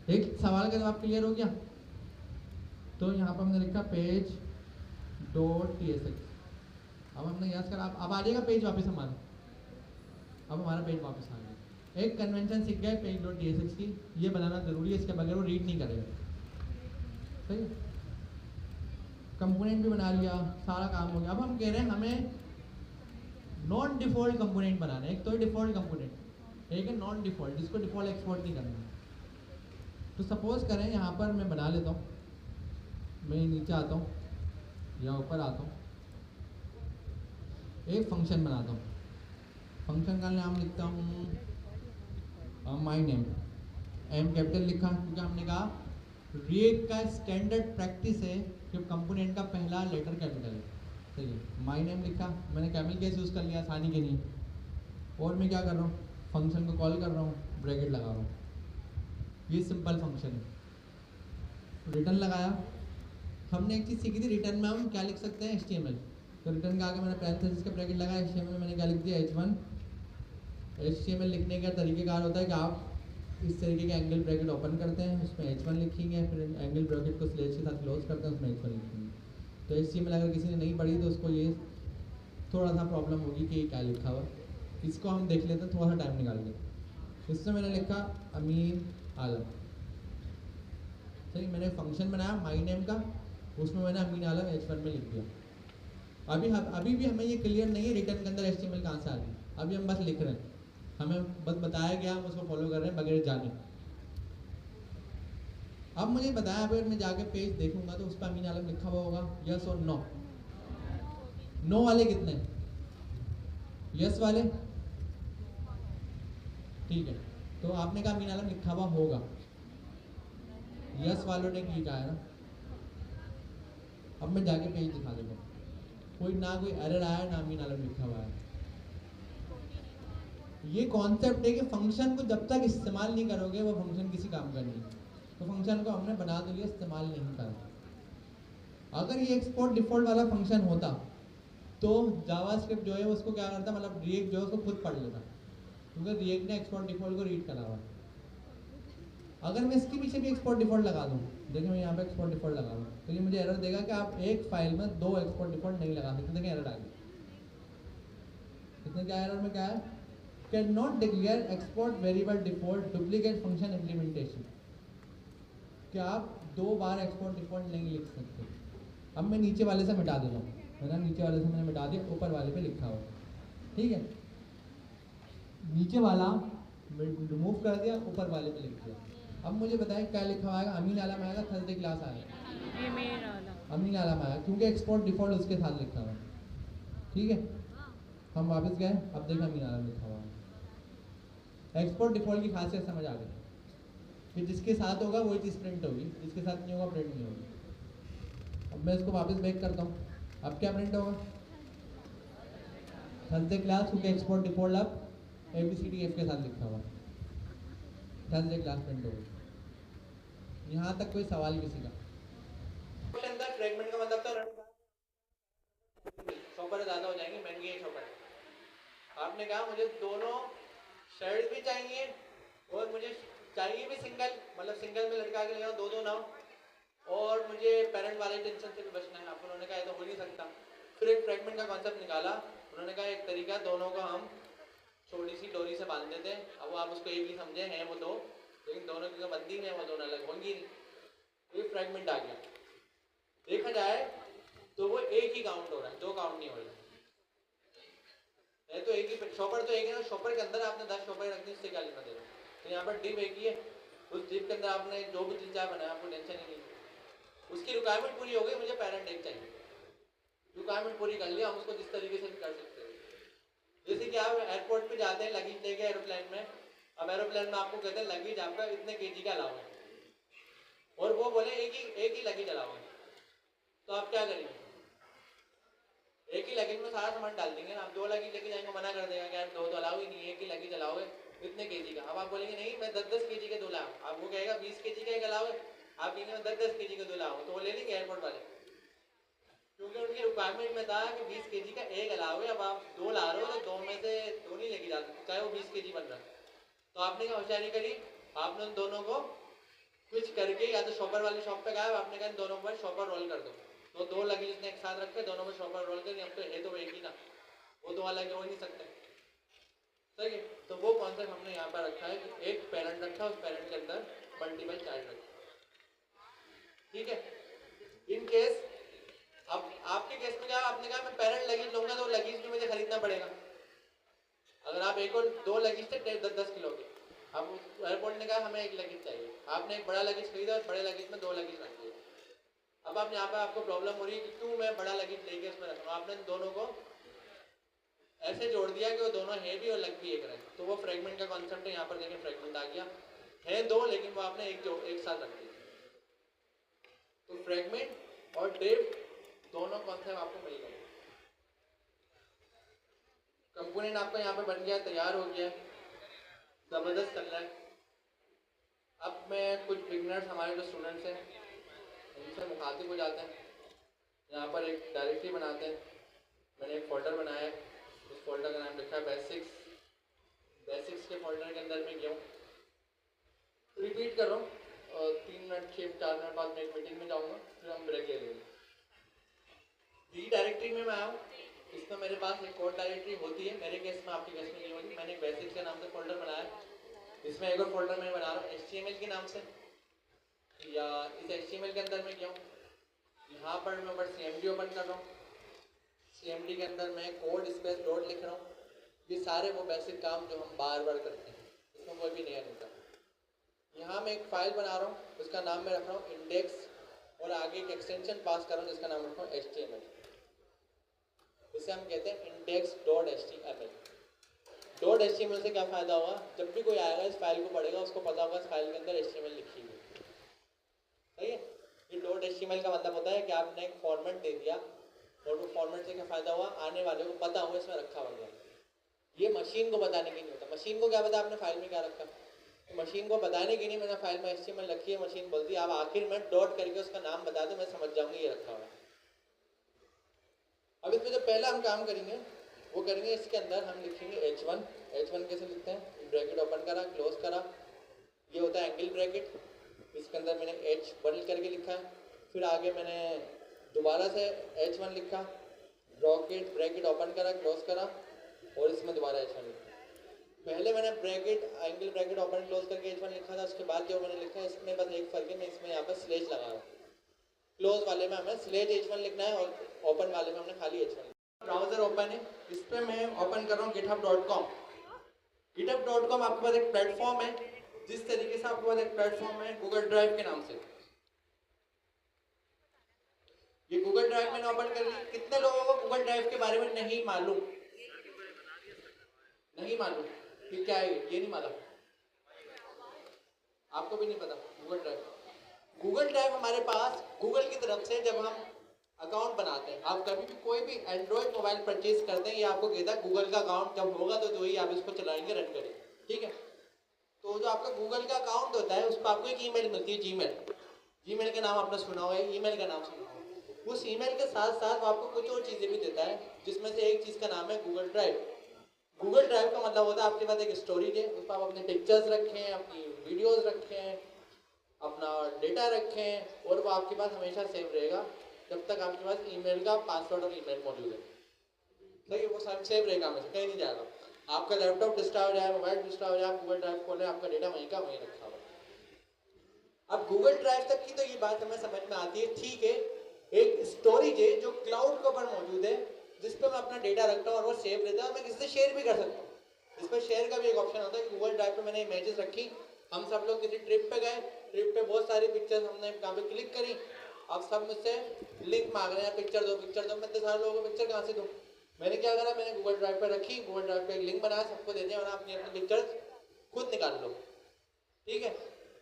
A: एक सवाल का जवाब क्लियर हो गया? तो यहाँ पर हमने लिखा page.tsx। अब हमने यस करा, अब आ जाएगा पेज वापस हमारा। अब हमारा पेज वापस आ गया। एक कन्वेंशन सीख गए page.tsx की, ये बनाना जरूरी है, इसके बगैर वो रीड नहीं करेगा। सही, कंपोनेंट भी बना लिया, सारा काम हो गया। अब हम कह रहे हैं हमें नॉन डिफॉल्ट कंपोनेंट बनाना है। एक तो डिफॉल्ट कंपोनेंट, एक है नॉन डिफॉल्ट, जिसको डिफॉल्ट एक्सपोर्ट नहीं करना। तो सपोज करें यहाँ पर मैं बना लेता हूँ, मैं नीचे आता हूँ या ऊपर आता हूँ, एक फंक्शन बनाता हूँ। फंक्शन का नाम लिखता हूँ माई नेम, एम कैपिटल लिखा क्योंकि हमने कहा रिएक्ट का स्टैंडर्ड प्रैक्टिस है कि कंपोनेंट का पहला लेटर कैपिटल है। सही है, माई नेम लिखा, मैंने कैमल केस यूज़ कर लिया आसानी के लिए। और मैं क्या कर रहा हूँ, फंक्शन को कॉल कर रहा हूँ, ब्रैकेट लगा रहा हूँ, ये सिंपल फंक्शन है। रिटर्न लगाया, हमने एक चीज़ सीखी थी, रिटर्न में हम क्या लिख सकते हैं, HTML। तो रिटर्न के आगे मैंने पैरेंथेसिस का ब्रैकेट लगाया, HTML में मैंने क्या लिख दिया, H1। HTML लिखने का तरीक़ेकार होता है कि आप इस तरीके के एंगल ब्रैकेट ओपन करते हैं, उसमें H1 लिखेंगे, फिर एंगल ब्रैकेट को स्लैश के साथ क्लोज करते हैं, उसमें H1 लिखेंगे। तो HTML अगर किसी ने नहीं पढ़ी तो उसको ये थोड़ा सा प्रॉब्लम होगी कि क्या लिखा हुआ। इसको हम देख लेते हैं थोड़ा सा टाइम निकाल के। इसमें मैंने लिखा अमीन आलम। सही, मैंने फंक्शन बनाया माई नेम का, उसमें मैंने अमीन आलम H1 में लिख दिया। अभी भी हमें ये क्लियर नहीं है रिटर्न के अंदर HTML कहाँ से आ गई। अभी हम बस लिख रहे हैं, हमें बस बताया गया, हम उसको फॉलो कर रहे हैं बगैर जाने। अब मुझे बताया, अगर मैं जाके पेज देखूंगा तो उस पर अमीन आलम लिखा हुआ होगा, यस और नो। नो वाले कितने, यस वाले, ठीक है। तो आपने कहा अमीन आलम लिखा हुआ होगा, यस वालों ने की कहा है ना। अब मैं जाके पेज दिखा देता हूँ, कोई ना कोई एरर आया ना अमीन आलम लिखा हुआ है। ये कॉन्सेप्ट है कि फंक्शन को जब तक इस्तेमाल नहीं करोगे वो फंक्शन किसी काम का नहीं। तो फंक्शन को हमने बना तो लिया, इस्तेमाल नहीं करा। अगर ये एक्सपोर्ट डिफॉल्ट वाला फंक्शन होता तो जावास्क्रिप्ट जो है उसको क्या करता, मतलब रिएक्ट जो है उसको खुद पढ़ लेता, क्योंकि रिएक्ट ने एक्सपोर्ट डिफॉल्ट को रीड करा हुआ। अगर मैं इसके पीछे भी एक्सपोर्ट डिफॉल्ट लगा दूँ, देखिए मैं यहाँ पे एक्सपोर्ट डिफॉल्ट लगा दूँ, तो ये मुझे एरर देगा कि आप एक फाइल में 2 एक्सपोर्ट डिफॉल्ट नहीं लगा सकते। देखिए एरर आ गया, इसमें क्या एरर में क्या है, can not declare export variable default duplicate function implementation. क्या आप 2 बार एक्सपोर्ट डिफॉल्ट नहीं लिख सकते। अब मैं नीचे वाले से मिटा देता हूँ, है ना, नीचे वाले से मैंने मिटा दिया, ऊपर वाले पे लिखा हुआ, ठीक है। नीचे वाला रिमूव कर दिया, ऊपर वाले पे लिख दिया। अब मुझे बताएं क्या लिखा आएगा, अमीन आलम आएगा, थर्सडे क्लास आएगा, अमीन आलम आएगा, क्योंकि एक्सपोर्ट डिफॉल्ट उसके साथ लिखा हुआ, ठीक है। हम वापस गए, अब देखा अमीन आलम लिखा हुआ है। एक्सपोर्ट डिफॉल्ट की खासियत समझ आ गई कि जिसके साथ होगा वही चीज़ प्रिंट होगी, जिसके साथ नहीं होगा प्रिंट नहीं होगी। अब मैं इसको वापस बैक करता हूँ, अब क्या प्रिंट होगा, थर्सडे क्लास, क्योंकि एक्सपोर्ट डिफॉल्ट अब ABCDF के साथ लिखा हुआ, थर्सडे क्लास प्रिंट होगा। यहाँ तक कोई सवाल किसी का? फ्रेगमेंट का मतलब तो शॉपर ज़्यादा हो जाएंगे, महंगी है शॉपर। आपने कहा मुझे दोनों शर्ट भी चाहिए और मुझे चाहिए भी सिंगल, मतलब सिंगल में लटका के ले जाओ, दो ना हो, और मुझे पेरेंट वाले टेंशन से भी बचना है। आप उन्होंने कहा तो हो नहीं सकता। फिर एक फ्रेगमेंट का कॉन्सेप्ट निकाला उन्होंने कहा, एक तरीका दोनों को हम छोटी सी डोरी से बांध देते हैं। अब आप उसको एक ही समझे हैं वो दो, लेकिन दोनों की जो बंदी है वो दोनों अलग होंगी नहीं। ये फ्रेगमेंट आ गया। देखा जाए तो वो एक ही काउंट हो रहा है, 2 काउंट नहीं हो रहा है। तो एक ही शॉपर तो एक है ना, शॉपर के अंदर आपने 10 शॉपर रखनी, उससे क्या लेना देना। तो यहाँ पर डिप एक ही है, उस डिप के अंदर आपने जो भी चीज़ चाहे बनाया, आपको टेंशन ही नहीं। उसकी रिक्वायरमेंट पूरी हो गई, मुझे पेरेंट एक चाहिए, रिक्वायरमेंट पूरी कर लिया, हम उसको जिस तरीके से भी कर सकते हैं। जैसे कि आप एयरपोर्ट पे जाते हैं लगेज लेके एरोप्लेन में, अब एरोप्लेन में आपको कहते हैं लगेज आपका इतने केजी का अलाउ है, और वो बोले एक ही लगेज अलाउ है, तो आप क्या करेंगे? एक ही लगेज में सारा सामान डाल देंगे ना। आप 2 लगेज लेके जाएंगे, मना कर देगा कि यार 2 तो अलाउ ही नहीं है, एक ही लगेज अलाउ है इतने केजी का। अब आप बोलेंगे नहीं मैं 10-10 केजी के 2 लाऊं, आप वो कहेगा 20 केजी का एक अलाउ है, आप कहेंगे मैं 10-10 केजी के 2 लाऊं, तो वो ले लेंगे एयरपोर्ट वाले, क्योंकि उनकी रिक्वायरमेंट में था कि 20 केजी का एक अलाउ है। अब आप 2 ला रहे हो तो 2 में से 2 नहीं लेके जा सकते, चाहे वो 20 केजी बन रहा है। तो आपने क्या होशियारी करी, आपने उन दोनों को स्विच करके या तो शॉपर वाली शॉप पे गए, आपने कहा दोनों पर शॉपर रोल कर दो, तो 2 लगेज ने एक साथ रखे, दोनों में शॉपर रोल कर, अब तो है तो एक ही ना, वो 2 अलग हो नहीं सकते, सही है। तो वो कॉन्सेप्ट हमने यहाँ पर रखा है कि एक पेरेंट रखा, उस पेरेंट के अंदर मल्टीपल चाइल्ड रखा, ठीक है। इन केस अब आपके केस में क्या, आपने कहा मैं पेरेंट लगेज लूंगा तो लगेज भी मुझे खरीदना पड़ेगा। अगर आप एक और 2 लगेज थे 10-10 किलो के, अब एयरपोर्ट ने कहा हमें एक लगेज चाहिए, आपने एक बड़ा लगेज खरीदा और बड़े लगेज में 2 लगेज रख दिए। अब आप यहाँ पे आपको प्रॉब्लम हो रही है कि क्यों मैं बड़ा लगेज लेके उसमें रख रहा हूँ। आपने दोनों को ऐसे जोड़ दिया कि वो दोनों है भी और लग भी एक रहे, तो वो फ्रेगमेंट का कॉन्सेप्ट है। यहाँ पर देखिए फ्रेगमेंट आ गया है 2, लेकिन वो आपने एक साथ रख दिया। तो फ्रेगमेंट और ड्रिफ्ट दोनों कॉन्सेप्ट आपको मिल गए। कंपोनेंट आपका यहाँ पे बन गया, तैयार हो गया, जबरदस्त चल रहा है। अब मैं कुछ बिगनर्स हमारे जो स्टूडेंट्स हैं उनसे मुखातिब हो जाते हैं। यहाँ पर एक डायरेक्टरी बनाते हैं। मैंने एक फोल्डर बनाया है, उस फोल्डर का नाम लिखा है बेसिक्स। बेसिक्स के फोल्डर के अंदर मैं गया हूँ, रिपीट कर रहा हूँ, और 3 मिनट 4 मिनट बाद मैं एक मीटिंग में जाऊँगा, फिर हम ब्रेक ले लेंगे। डी डायरेक्टरी में मैं आया हूँ, इसमें मेरे पास एक कोड डायरेक्टरी होती है, मेरे केस में, आपके केस में नहीं होगी। मैंने एक बेसिक्स के नाम से फोल्डर बनाया है, इसमें एक और फोल्डर मैं बना रहा हूँ HTML के नाम से, या इस HTML के अंदर मैं क्या हूँ, यहाँ पर मैं ऊपर CMD ओपन कर रहा हूँ, CMD के अंदर मैं कोड स्पेस डॉट लिख रहा हूँ। ये सारे वो बेसिक काम जो हम बार बार करते हैं, इसमें कोई भी नया नहीं था। यहाँ मैं एक फाइल बना रहा हूँ, उसका नाम मैं रख रहा हूँ इंडेक्स, और आगे एक एक्सटेंशन पास कर रहा हूँ जिसका नाम रख रहा हूँ HTML। इसे हम कहते हैं index.html। .html से क्या फ़ायदा होगा, जब भी कोई आएगा इस फाइल को पढ़ेगा, उसको पता होगा इस फाइल के अंदर HTML लिखी हुई है, सही है। ये .html का मतलब होता है कि आपने एक फॉर्मेट दे दिया, और वो फॉर्मेट से क्या फ़ायदा हुआ, आने वाले को पता हुआ इसमें रखा हुआ है। ये मशीन को बताने की नहीं होता। मशीन को क्या पता आपने फाइल में क्या रखा, तो मशीन को बताने की नहीं, मैंने फाइल में HTML रखी है, मशीन बोलती है आप आखिर में डॉट करके उसका नाम बता दो, मैं समझ जाऊंगी ये रखा हुआ है। अब इसमें जो पहला हम काम करेंगे वो करेंगे, इसके अंदर हम लिखेंगे H1। H1 कैसे लिखते हैं, ब्रैकेट ओपन करा, क्लोज करा, ये होता है एंगल ब्रैकेट, इसके अंदर मैंने H बंद करके लिखा है। फिर आगे मैंने दोबारा से H1 लिखा, ब्रैकेट ओपन करा, क्लोज करा, और इसमें दोबारा H1 लिखा। पहले मैंने bracket angle bracket open close करके H1 लिखा था, उसके बाद जो मैंने लिखा है इसमें बस एक फर्क है, मैं इसमें यहाँ पर स्लेश लगा रहा हूँ। क्लोज वाले में हमें स्लेश H1 लिखना है और ओपन वाले में हमने खाली H1। ब्राउजर ओपन है, इस पर मैं ओपन कर रहा हूँ github.com। github.com आपके पास एक प्लेटफॉर्म है, जिस तरीके से आपके पास एक प्लेटफॉर्म है गूगल ड्राइव के नाम से। ये गूगल ड्राइव मैंने ओपन कर ली। कितने लोगों को गूगल ड्राइव के बारे में नहीं मालूम कि क्या है ये नहीं मालूम, आपको भी नहीं पता गूगल ड्राइव हमारे पास गूगल की तरफ से जब हम अकाउंट बनाते हैं, आप कभी भी कोई भी एंड्रॉयड मोबाइल परचेज करते हैं, ये आपको कहता है गूगल का अकाउंट जब होगा तो ही आप इसको चलाएंगे, रन करेंगे, ठीक है। तो जो आपका गूगल का अकाउंट होता है उस पर आपको एक ईमेल मिलती है, जीमेल का नाम आपने सुना होगा, ईमेल का नाम सुना होगा। उस ईमेल के साथ साथ वो आपको कुछ और चीज़ें भी देता है, जिसमें से एक चीज़ का नाम है गूगल ड्राइव। गूगल ड्राइव का मतलब होता है आपके पास एक स्टोरेज है, उस पर आप अपने पिक्चर्स रखें, अपनी वीडियोस रखें, अपना डेटा रखें, और वो आपके पास हमेशा सेव रहेगा जब तक आपके पास ईमेल का पासवर्ड और ईमेल मौजूद है। सही है, वो सब सेव रहेगा, हमेशा कहीं नहीं जाएगा। आपका लैपटॉप डिस्ट्रॉय हो जाए, मोबाइल डिस्ट्रॉय हो जाए, आप गूगल ड्राइव खोलें, आपका डेटा वहीं का वहीं रखा हुआ। अब गूगल ड्राइव तक की तो ये बात हमें समझ में आती है, ठीक है। एक स्टोरेज है जो क्लाउड के ऊपर मौजूद है, जिस पर मैं अपना डेटा रखता हूँ और वो सेव रहता है, और मैं किसी से शेयर भी कर सकता हूँ। इस पर शेयर का भी एक ऑप्शन होता है कि गूगल ड्राइव पे मैंने इमेजेस रखी, हम सब लोग किसी ट्रिप पे गए, ट्रिप पे बहुत सारी पिक्चर्स हमने कहाँ पे क्लिक करी, अब सब मुझसे लिंक मांग रहे हैं, पिक्चर दो, मैं इतने सारे लोगों को पिक्चर कहाँ से दूँ। मैंने क्या करा, मैंने गूगल ड्राइव पर रखी, गूगल ड्राइव पे एक लिंक बनाया, सबको दे दिया और अपनी अपनी पिक्चर्स खुद निकाल लो, ठीक है।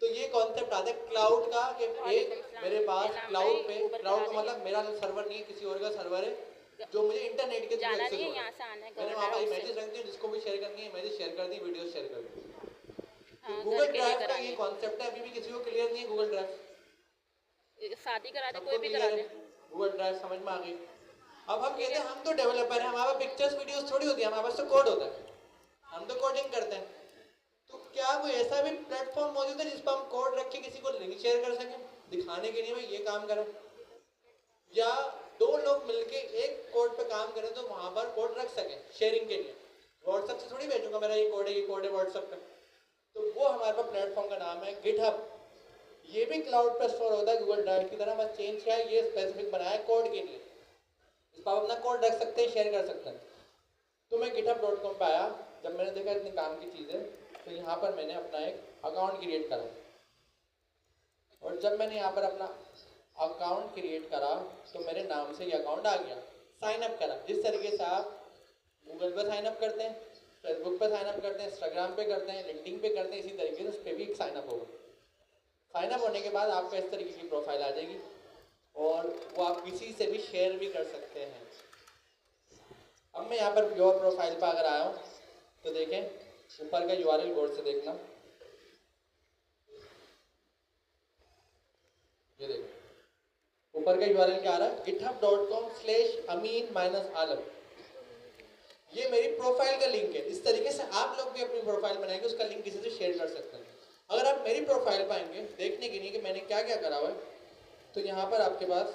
A: तो ये कॉन्सेप्ट आता है क्लाउड का, कि एक मेरे पास क्लाउड पे, क्लाउड का मतलब मेरा सर्वर नहीं है, किसी और का सर्वर है जो मुझे इंटरनेट के थ्रू एक्सेस हो रहा है। मैंने वहाँ पर इमेजेस रख दी, जिसको भी शेयर करनी है इमेजेस शेयर कर दी, वीडियो शेयर कर दी। तो गूगल ड्राइव का ये कॉन्सेप्ट है, अभी भी किसी को क्लियर नहीं है गूगल ड्राइव।
B: शादी करा दे, कोई भी करा दे,
A: गूगल ड्राइव समझ में आ गई। अब हम कहते हैं हम तो डेवलपर हैं, हमारे पास पिक्चर्स वीडियोस थोड़ी होती है, हमारे पास तो कोड होता है, हम तो कोडिंग करते हैं। तो क्या कोई ऐसा भी प्लेटफॉर्म मौजूद है जिस पर हम कोड रख के किसी को लिंक शेयर कर सकें, दिखाने के लिए भाई ये काम करें, या दो लोग मिलके एक कोड पे काम करें तो वहां पर कोड रख सकें शेयरिंग के लिए। व्हाट्सएप से थोड़ी भेजूंगा मेरा ये कोड है व्हाट्सएप पे। तो वो हमारे पास प्लेटफॉर्म का नाम है गिटहब। ये भी क्लाउड पर स्टोर होता है गूगल ड्राइव की तरह, बस चेंज किया है, ये स्पेसिफिक बनाया है कोड के लिए, इस पर आप अपना कोड रख सकते हैं, शेयर कर सकते हैं। तो मैं github.com पे आया, जब मैंने देखा इतनी काम की चीज़ है, तो यहाँ पर मैंने अपना एक अकाउंट क्रिएट करा, और जब मैंने यहाँ पर अपना अकाउंट क्रिएट करा तो मेरे नाम से ये अकाउंट आ गया। साइन अप करा, जिस तरीके से आप गूगल पर साइन अप करते हैं, फेसबुक पर साइन अप करते हैं, इंस्टाग्राम पे करते हैं, लिंक्डइन पे करते हैं, इसी तरीके से उस पर भी एक साइन अप होगा। साइन अप होने के बाद आपका इस तरीके की प्रोफाइल आ जाएगी, और वो आप किसी से भी शेयर भी कर सकते हैं। अब मैं यहाँ पर प्योर प्रोफाइल पर अगर आया हूँ तो देखें ऊपर का यूआरएल गौर से देखना, ये देखो ऊपर का यूआरएल क्या आ रहा है, github.com/amin-alam। ये मेरी प्रोफाइल का लिंक है। इस तरीके से आप लोग भी अपनी प्रोफाइल बनाएंगे, उसका लिंक किसी से शेयर कर सकते हैं। अगर आप मेरी प्रोफाइल पाएंगे देखने के लिए कि मैंने क्या क्या करा हुआ है, तो यहाँ पर आपके पास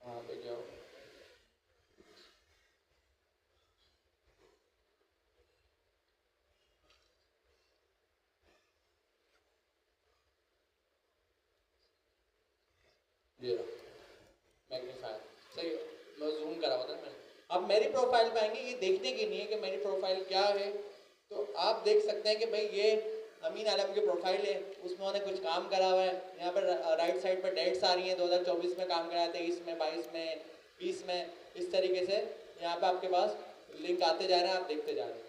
A: पे जाओ, ये मैग्नीफायर, सही मैं जूम करा हुआ था मैंने। अब मेरी प्रोफाइल पे आएंगे, ये देखने की नहीं है कि मेरी प्रोफाइल क्या है, तो आप देख सकते हैं कि भाई ये अमीन आलम की प्रोफाइल है, उसमें उन्होंने कुछ काम करा हुआ है। यहाँ पर राइट साइड पर डेट्स आ रही हैं, 2024 में काम कराया, 23 में, 22 में, 20 में, इस तरीके से यहाँ पे आपके पास लिंक आते जा रहे हैं, आप देखते जा रहे हैं।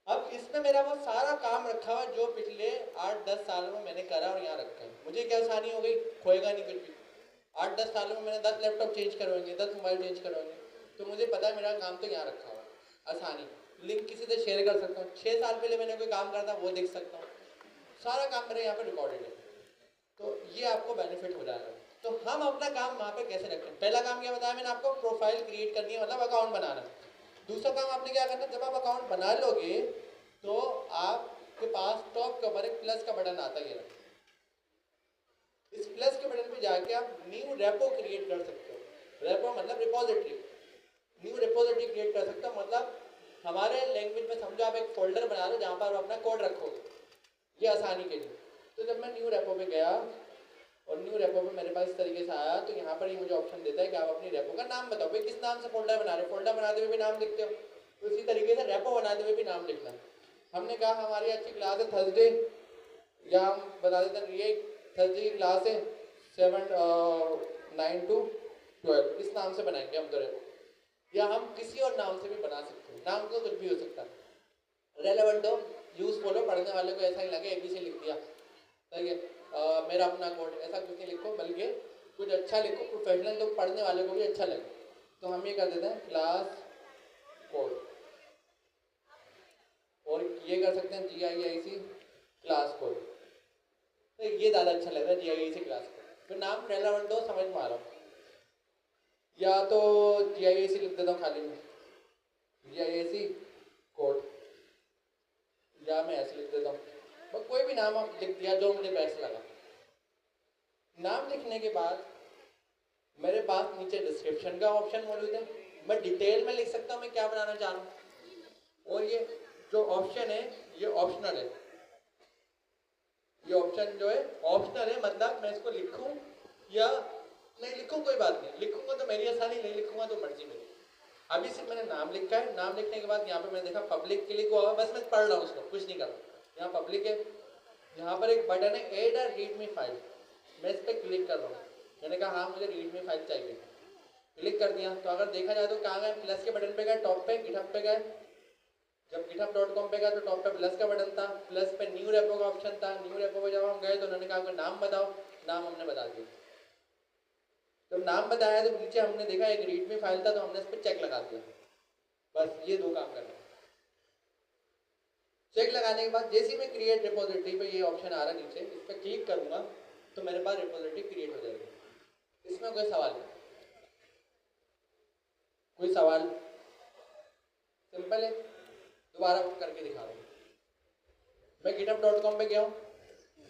A: अब इसमें मेरा वो सारा काम रखा हुआ जो पिछले 8-10 सालों में मैंने करा और यहाँ रखा है। मुझे क्या आसानी हो गई, खोएगा नहीं कुछ भी। 8-10 सालों में मैंने 10 लैपटॉप चेंज करवाएंगे, 10 मोबाइल चेंज करवाएंगे, तो मुझे पता है मेरा काम तो यहाँ रखा हुआ है, आसानी। लिंक किसी से शेयर कर सकता हूँ, 6 साल पहले मैंने कोई काम करा था वो देख सकता हूँ, सारा काम मेरे यहाँ पे रिकॉर्डेड है। तो ये आपको बेनिफिट हो जाएगा। तो हम अपना काम वहाँ पे कैसे रखते हैं, पहला काम क्या बताया मैंने आपको, प्रोफाइल क्रिएट करनी है, मतलब अकाउंट बनाना। दूसरा काम आपने क्या करना है, जब आप अकाउंट बना लोगे तो आपके पास टॉप के ऊपर एक प्लस का बटन आता है, इस प्लस के बटन पे जाके आप न्यू रेपो क्रिएट कर सकते हो। रेपो मतलब रिपोजिटरी, न्यू रिपोजिटरी क्रिएट कर सकता हूँ। मतलब हमारे लैंग्वेज में समझो आप एक फोल्डर बना लो जहाँ पर आप अपना कोड रखोगे, ये आसानी के लिए। तो जब मैं न्यू रेपो पे गया और न्यू रेपो पे मेरे पास इस तरीके से आया, तो यहाँ पर ये मुझे ऑप्शन देता है कि आप अपनी रेपो का नाम बताओ। भाई किस नाम से फोल्डर बना रहे हो, फोल्डर बनाते हुए भी नाम लिखते हो, तो इसी तरीके से रेपो बनाते हुए भी नाम लिखना। हमने कहा हमारी अच्छी क्लास है थर्सडे, या हम बता देते हैं ये थर्सडे की क्लास है 9 to 12, इस नाम से बनाएंगे हम तो रेपो। या हम किसी और नाम से भी बना सकते हैं, नाम तो कुछ भी हो सकता है। रेलेवेंट हो, यूजफुल हो, पढ़ने वाले को ऐसा ही लगे ABC लिख दिया, सही है। मेरा अपना कोड, ऐसा कुछ नहीं लिखो, बल्कि कुछ अच्छा लिखो, प्रोफेशनल, तो पढ़ने वाले को भी अच्छा लगे। तो हम ये कर देते हैं क्लास कोड, और ये कर सकते हैं GIIC क्लास कोड, तो ये ज़्यादा अच्छा लगता है GIIC क्लास कोड। फिर नाम रेलेवेंट हो, समझ में आ रहा हो, या तो GIIC लिख देता हूँ खाली में, GIIC कोड, या मैं ऐसे लिख देता हूँ, कोई भी नाम आप लिख दिया जो मुझे बेस्ट लगा। नाम लिखने के बाद मेरे पास नीचे डिस्क्रिप्शन का ऑप्शन मौजूद है, मैं डिटेल में लिख सकता हूँ मैं क्या बनाना चाह रहा हूँ। और ये जो ऑप्शन है ये ऑप्शनल है, ये ऑप्शन जो है ऑप्शनल है, मतलब मैं इसको लिखूं या नहीं लिखूं कोई बात नहीं, लिखूंगा तो मेरी आसानी, नहीं लिखूंगा तो मर्जी मेरी। अभी सिर्फ मैंने नाम लिखा है, नाम लिखने के बाद यहाँ पे मैंने देखा पब्लिक क्लिक हुआ, बस मैं पढ़ रहा हूँ उसको, कुछ नहीं कर रहा। यहाँ पब्लिक है, यहाँ पर एक बटन है ऐड अ रीडमी फाइल, मैं इस पर क्लिक कर रहा हूँ। मैंने कहा हाँ मुझे रीडमी फाइल चाहिए, क्लिक कर दिया। तो अगर देखा जाए तो कहाँ गए, प्लस के बटन पे गए, टॉप पे गिटहब पे गए। जब github.com पे गया तो टॉप पे प्लस का बटन था, प्लस पे न्यू रेपो का ऑप्शन था। न्यू रेपो पे जब हम गए तो उन्होंने कहा नाम बताओ, नाम हमने बता दिया। जब नाम बताया तो नीचे हमने देखा एक रीडमी फाइल था, तो हमने इस पर चेक लगा दिया। बस ये दो काम करना। चेक लगाने के बाद जैसे ही मैं क्रिएट रिपोजिटरी पे ये ऑप्शन आ रहा है नीचे, इस पर क्लिक करूंगा तो मेरे पास रिपोजिटरी क्रिएट हो जाएगी। इसमें कोई सवाल नहीं, कोई सवाल, सिंपल है। दोबारा करके दिखा रहा हूँ। मैं github.com पे गया हूँ,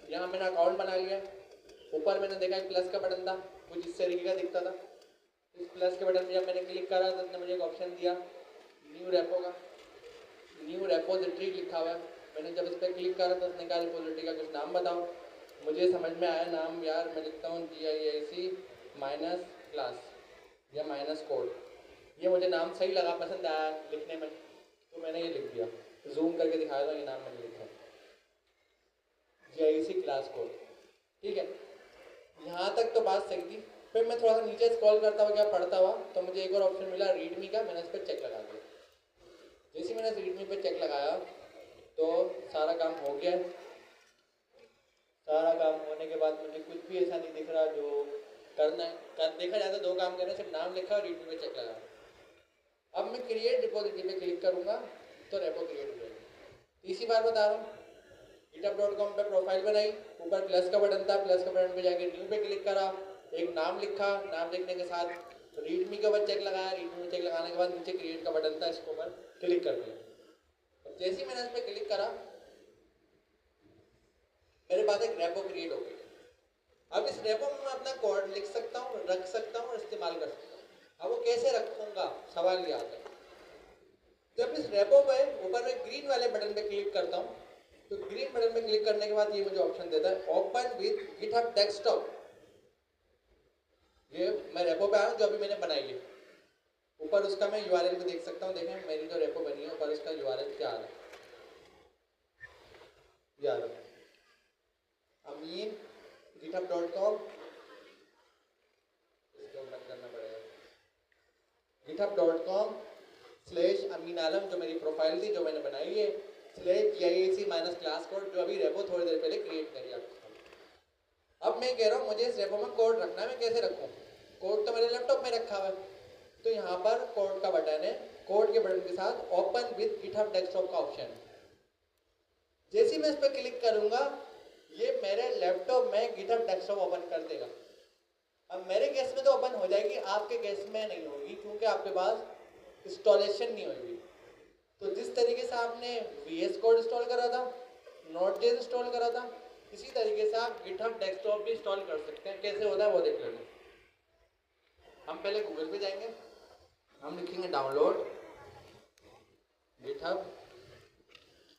A: यहाँ मैंने अकाउंट बना लिया। ऊपर मैंने देखा एक प्लस का बटन था, कुछ इस तरीके का दिखता था। इस प्लस के बटन पे जब मैंने क्लिक करा तो उसने मुझे एक ऑप्शन दिया न्यू रेपो का, न्यू रेपोजिटरी लिखा हुआ है। मैंने जब इस पर क्लिक करा तो उसने कहा रिपोजिटरी का कुछ नाम बताओ। मुझे समझ में आया नाम, यार मैं लिखता हूँ GIIC माइनस क्लास या माइनस कोड। ये मुझे नाम सही लगा, पसंद आया लिखने में, तो मैंने ये लिख दिया। जूम करके दिखाया था, ये नाम मैंने लिखा GIIC क्लास कोड, ठीक है। यहाँ तक तो बात सही थी। फिर मैं थोड़ा सा नीचे स्क्रॉल करता हुआ क्या पढ़ता हुआ, तो मुझे एक और ऑप्शन मिला रीडमी का, मैंने इस पर चेक लगा दिया। जैसे मैंने रीडमी पे चेक लगाया तो सारा काम हो गया। सारा काम होने के बाद मुझे कुछ भी ऐसा नहीं दिख रहा जो करना है। देखा जाए तो दो काम करने, सिर्फ नाम लिखा और रीडमी पे चेक लगा। अब मैं क्रिएट रिपोजिटरी पे क्लिक करूंगा तो रेपो क्रिएट हो जाएगी। इसी बार बता रहा हूँ, github.com पे प्रोफाइल बनाई, ऊपर प्लस का बटन था, प्लस का बटन पे जाके न्यू पे क्लिक करा, एक नाम लिखा, नाम लिखने के साथ रीडमी के ऊपर चेक लगाया, रीडमी में चेक लगाने के बाद नीचे क्रिएट का बटन था, इसके ऊपर क्लिक कर दिया। जैसे ही मैंने इस पर क्लिक करा मेरे पास एक रेपो क्रिएट हो गई। अब इस रेपो में मैं अपना कोड लिख सकता हूँ, रख सकता हूँ और इस्तेमाल कर सकता हूँ। अब वो कैसे रखूंगा, सवाल ये आता है। जब इस रेपो पे ऊपर में ग्रीन वाले बटन पे क्लिक करता हूँ, तो ग्रीन बटन पे क्लिक करने के बाद ये मुझे ऑप्शन देता है ओपन विद गिटहब डेस्कटॉप। ये मैं रेपो पे आया हूँ जो अभी मैंने बनाई है। ऊपर उसका मैं URL भी देख सकता हूँ, देखें मेरी जो रेपो बनी है ऊपर उसका URL क्या आ रहा है, ये आ रहा है अमीन github.com, इसको बंद करना पड़ेगा, github.com/अमीन आलम जो मेरी प्रोफाइल थी जो मैंने बनाई है, /GIIC माइनस क्लास कोड जो अभी रेपो थोड़ी देर पहले क्रिएट करी आपको। अब मैं कह रहा हूँ मुझे इस रेपो में कोड रखना है, मैं कैसे रखूँ? कोड तो मेरे लैपटॉप में रखा हुआ है, तो यहाँ पर कोड का बटन है, कोड के बटन के साथ ओपन विद गिटहब डेस्कटॉप का ऑप्शन है। जैसे ही मैं इस पर क्लिक करूंगा ये मेरे लैपटॉप में गिटहब डेस्कटॉप ओपन कर देगा। अब मेरे केस में तो ओपन हो जाएगी, आपके केस में नहीं होगी क्योंकि आपके पास इंस्टॉलेशन नहीं होगी। तो जिस तरीके से आपने VS कोड इंस्टॉल करा था, Node.js इंस्टॉल करा था, इसी तरीके से आप गिटहब डेस्कटॉप भी इंस्टॉल कर सकते हैं। कैसे होता है वो देख लेंगे। हम पहले गूगल पे जाएंगे, हम लिखेंगे डाउनलोड गिटहब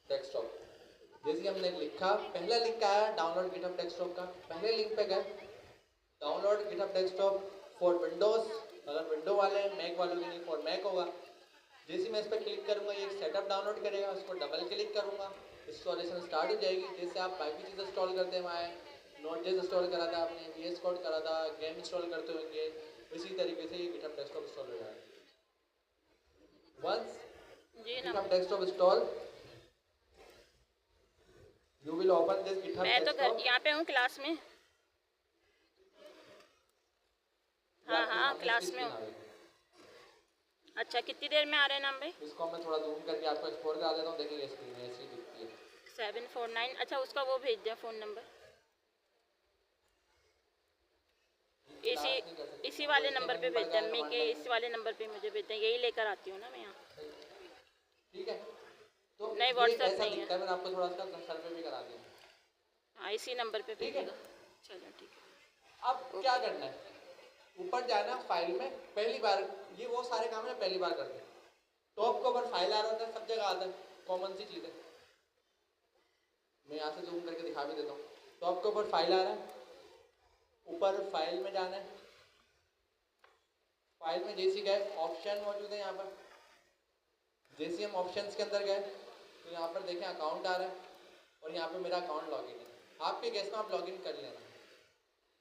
A: डेस्कटॉप। जैसे हमने लिखा, पहला लिंक आया डाउनलोड गिटहब डेस्कटॉप का, पहले लिंक पे गए, download GitHub desktop for Windows, अगर विंडो वाले हैं, मैक वालों के लिए फॉर मैक होगा। जैसे मैं इस पर क्लिक करूंगा ये एक सेटअप डाउनलोड करेगा, उसको डबल क्लिक करूंगा, इंस्टॉलेशन स्टार्ट हो जाएगी। जैसे आप बाकी चीज़ इंस्टॉल करते हैं, वहाँ नोट.जेएस इंस्टॉल करा था आपने, VS कोड करा था, गेम इंस्टॉल करते होंगे, इसी तरीके से ये गिटहब डेस्कटॉप इंस्टॉल हो जाएगा। Once GitHub desktop install, you will open this GitHub desktop.
B: मैं तो यहाँ पे हूँ क्लास में। हाँ क्लास में हूँ। अच्छा, कितनी देर में आ रहे हैं नाम भाई?
A: इसको मैं थोड़ा जूम करके आपको एक्सप्लोर करा देता हूँ, देखिए स्क्रीन में ऐसी दिखती है
B: 749। अच्छा, उसका वो भेज दिया फ़ोन नंबर, इसी वाले नंबर पे भेजते हैं। मैं के इस वाले नंबर पे मुझे भेजते हैं, यही लेकर आती हूँ ना मैं यहाँ।
A: ठीक है, तो
B: नहीं, व्हाट्सएप नहीं है।
A: मैंने आपको थोड़ा सा सर्वे भी करा दिया।
B: हाँ, इसी नंबर पे भेजेगा। चलो ठीक है।
A: अब क्या करना है, ऊपर जाना फाइल में, पहली बार ये वो सारे काम है पहली बार करते हैं। टॉप के ऊपर फाइल आ रहा होता है, सब जगह आता है, कॉमन सी चीज़ है। मैं यहाँ से जूम करके दिखा भी देता हूँ। टॉप के ऊपर फाइल आ रहा है, ऊपर फाइल में जाना है, फाइल में जैसे गए ऑप्शन मौजूद है यहाँ पर, जैसे हम ऑप्शंस के अंदर गए तो यहाँ पर देखें अकाउंट आ रहा है और यहाँ पे मेरा अकाउंट लॉगिन है। आपके केस में आप लॉगिन कर लेना,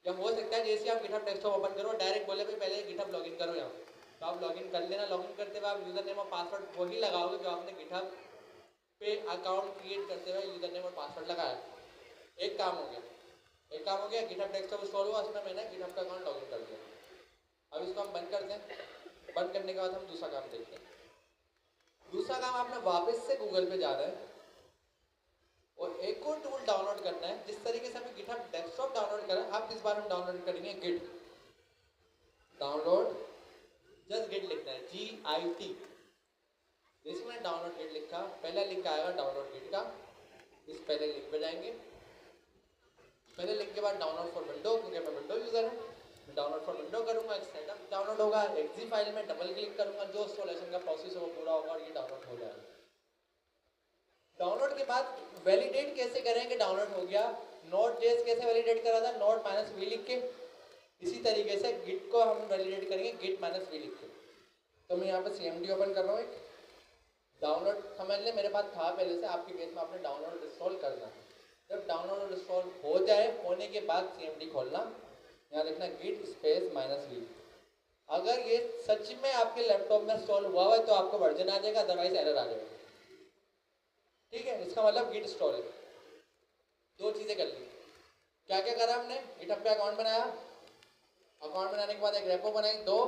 A: या हो सकता है जैसे आप गिटहब डेस्कटॉप ओपन करो डायरेक्ट बोले भाई पहले गिटहब लॉगिन करो यहाँ, तो आप लॉगिन कर लेना। लॉगिन करते हुए आप यूज़र नेम और पासवर्ड वही लगाओगे जो आपने गिटहब पे अकाउंट क्रिएट करते हुए यूज़र नेम और पासवर्ड लगाया। एक काम हो गया, गिटहब डेस्कटॉप इंस्टॉल हुआ, उसमें मैंने गिटहब का अकाउंट लॉगिन कर दिया। अब इसको हम बंद करते हैं। बंद करने के बाद हम दूसरा काम देखते हैं। दूसरा काम, आपने वापस से गूगल पे जाना है और एक और टूल डाउनलोड करना है। जिस तरीके से हमें गिटहब डेस्कटॉप डाउनलोड करा, आप इस बार हम डाउनलोड करेंगे गिट डाउनलोड, जस्ट गिट लिखना है GIT। जैसे मैंने डाउनलोड गिट लिखा, पहला लिंक आएगा डाउनलोड गिट का, इस पहले लिंक पे जाएंगे। पहले लिंक के बाद डाउनलोड फॉर विंडो, क्योंकि मैं विंडो यूजर हूँ, मैं डाउनलोड फॉर विंडो करूँगा, एक सेटअप डाउनलोड होगा, एक्जी फाइल में डबल क्लिक करूँगा, जो इंस्टॉलेशन का प्रोसेस है वो पूरा होगा और ये डाउनलोड हो जाएगा। डाउनलोड के बाद वैलिडेट कैसे करें कि डाउनलोड हो गया, नोट.जेएस कैसे वैलिडेट करा था, नोट-v लिख के, इसी तरीके से गिट को हम वैलिडेट करेंगे गिट-v लिख के। तो मैं यहाँ पे CMD ओपन कर रहा हूँ, एक डाउनलोड समझ ले मेरे पास था पहले से, आपके केस में आपने डाउनलोड इंस्टॉल करना है। जब डाउनलोड इंस्टॉल हो जाए, होने के बाद CMD खोलना, यहाँ लिखना गिट स्पेस -v। अगर ये सच में आपके लैपटॉप में इंस्टॉल हुआ है तो आपको वर्जन आ जाएगा, अदरवाइज एरर आ जाएगा। ठीक है, इसका मतलब गिट इंस्टॉल है। दो चीज़ें कर ली। क्या क्या करा हमने, गिटहब पे अकाउंट बनाया, अकाउंट बनाने के बाद एक रेपो बनाई, 2।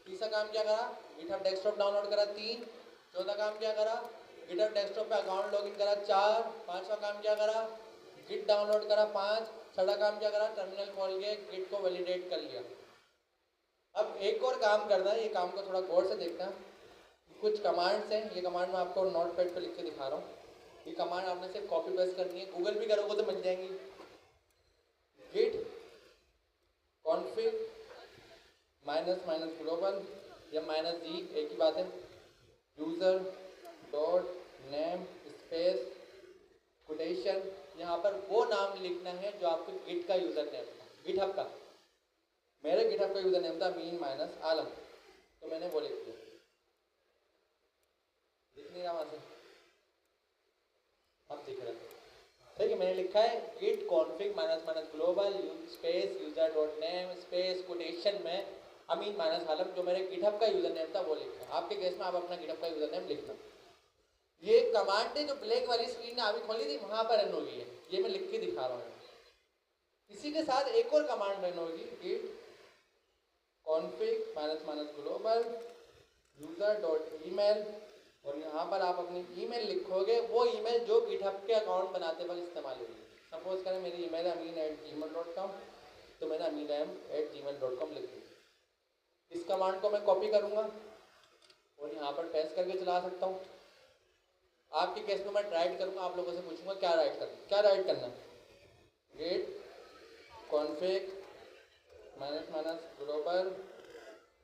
A: तीसरा काम क्या करा, गिटहब डेस्कटॉप डाउनलोड करा, 3। चौथा काम क्या करा, गिटहब डेस्कटॉप पे अकाउंट लॉगिन करा, 4। पांचवा काम क्या करा, गिट डाउनलोड करा, 5। छठा काम क्या करा, टर्मिनल खोल के गिट को वैलिडेट कर लिया। अब एक और काम करना है, ये काम को थोड़ा गौर से देखना। कुछ कमांड्स हैं, ये कमांड मैं आपको नोटपैड पे लिख के दिखा रहा हूँ। ये कमांड आपने सिर्फ कॉपी पेस्ट करनी है, गूगल भी करोगे तो मिल जाएंगी। गिट कॉन्फिग -ग्लोबल या -g एक ही बात है, user dot name space quotation, यहाँ पर वो नाम लिखना है जो आपके गिट का यूजर नेम था, गिटहब का। मेरे गिटहब का यूजर नेम था मीन-आलम, तो मैंने वो लिख दिया। दिख नहीं रहा वहां से, अब दिख रहा है। ठीक है, मैंने लिखा है git config -global space user dot name space quotation में अमीन-आलम, जो मेरे गिटहब का यूजर नेम था वो लिखा है। आपके केस में आप अपना गिटहब का यूजर नेम लिखना। ये कमांड है जो ब्लैक वाली स्क्रीन ने अभी खोली थी, वहां पर रन होगी, ये मैं लिख के दिखा रहा हूँ। इसी के साथ एक और कमांड रन होगी, git config -global user dot email, और यहाँ पर आप अपनी ईमेल लिखोगे, वो ईमेल जो गिटहब के अकाउंट बनाते वक्त इस्तेमाल होगी। सपोज करें मेरी ईमेल है amin@gmail.com, तो मैंने amin@gmail.com लिख दी। इस कमांड को मैं कॉपी करूँगा और यहाँ पर पेस्ट करके चला सकता हूँ। आपके केस में मैं राइट करूँगा, आप लोगों से पूछूंगा क्या राइट करना है। Git config -global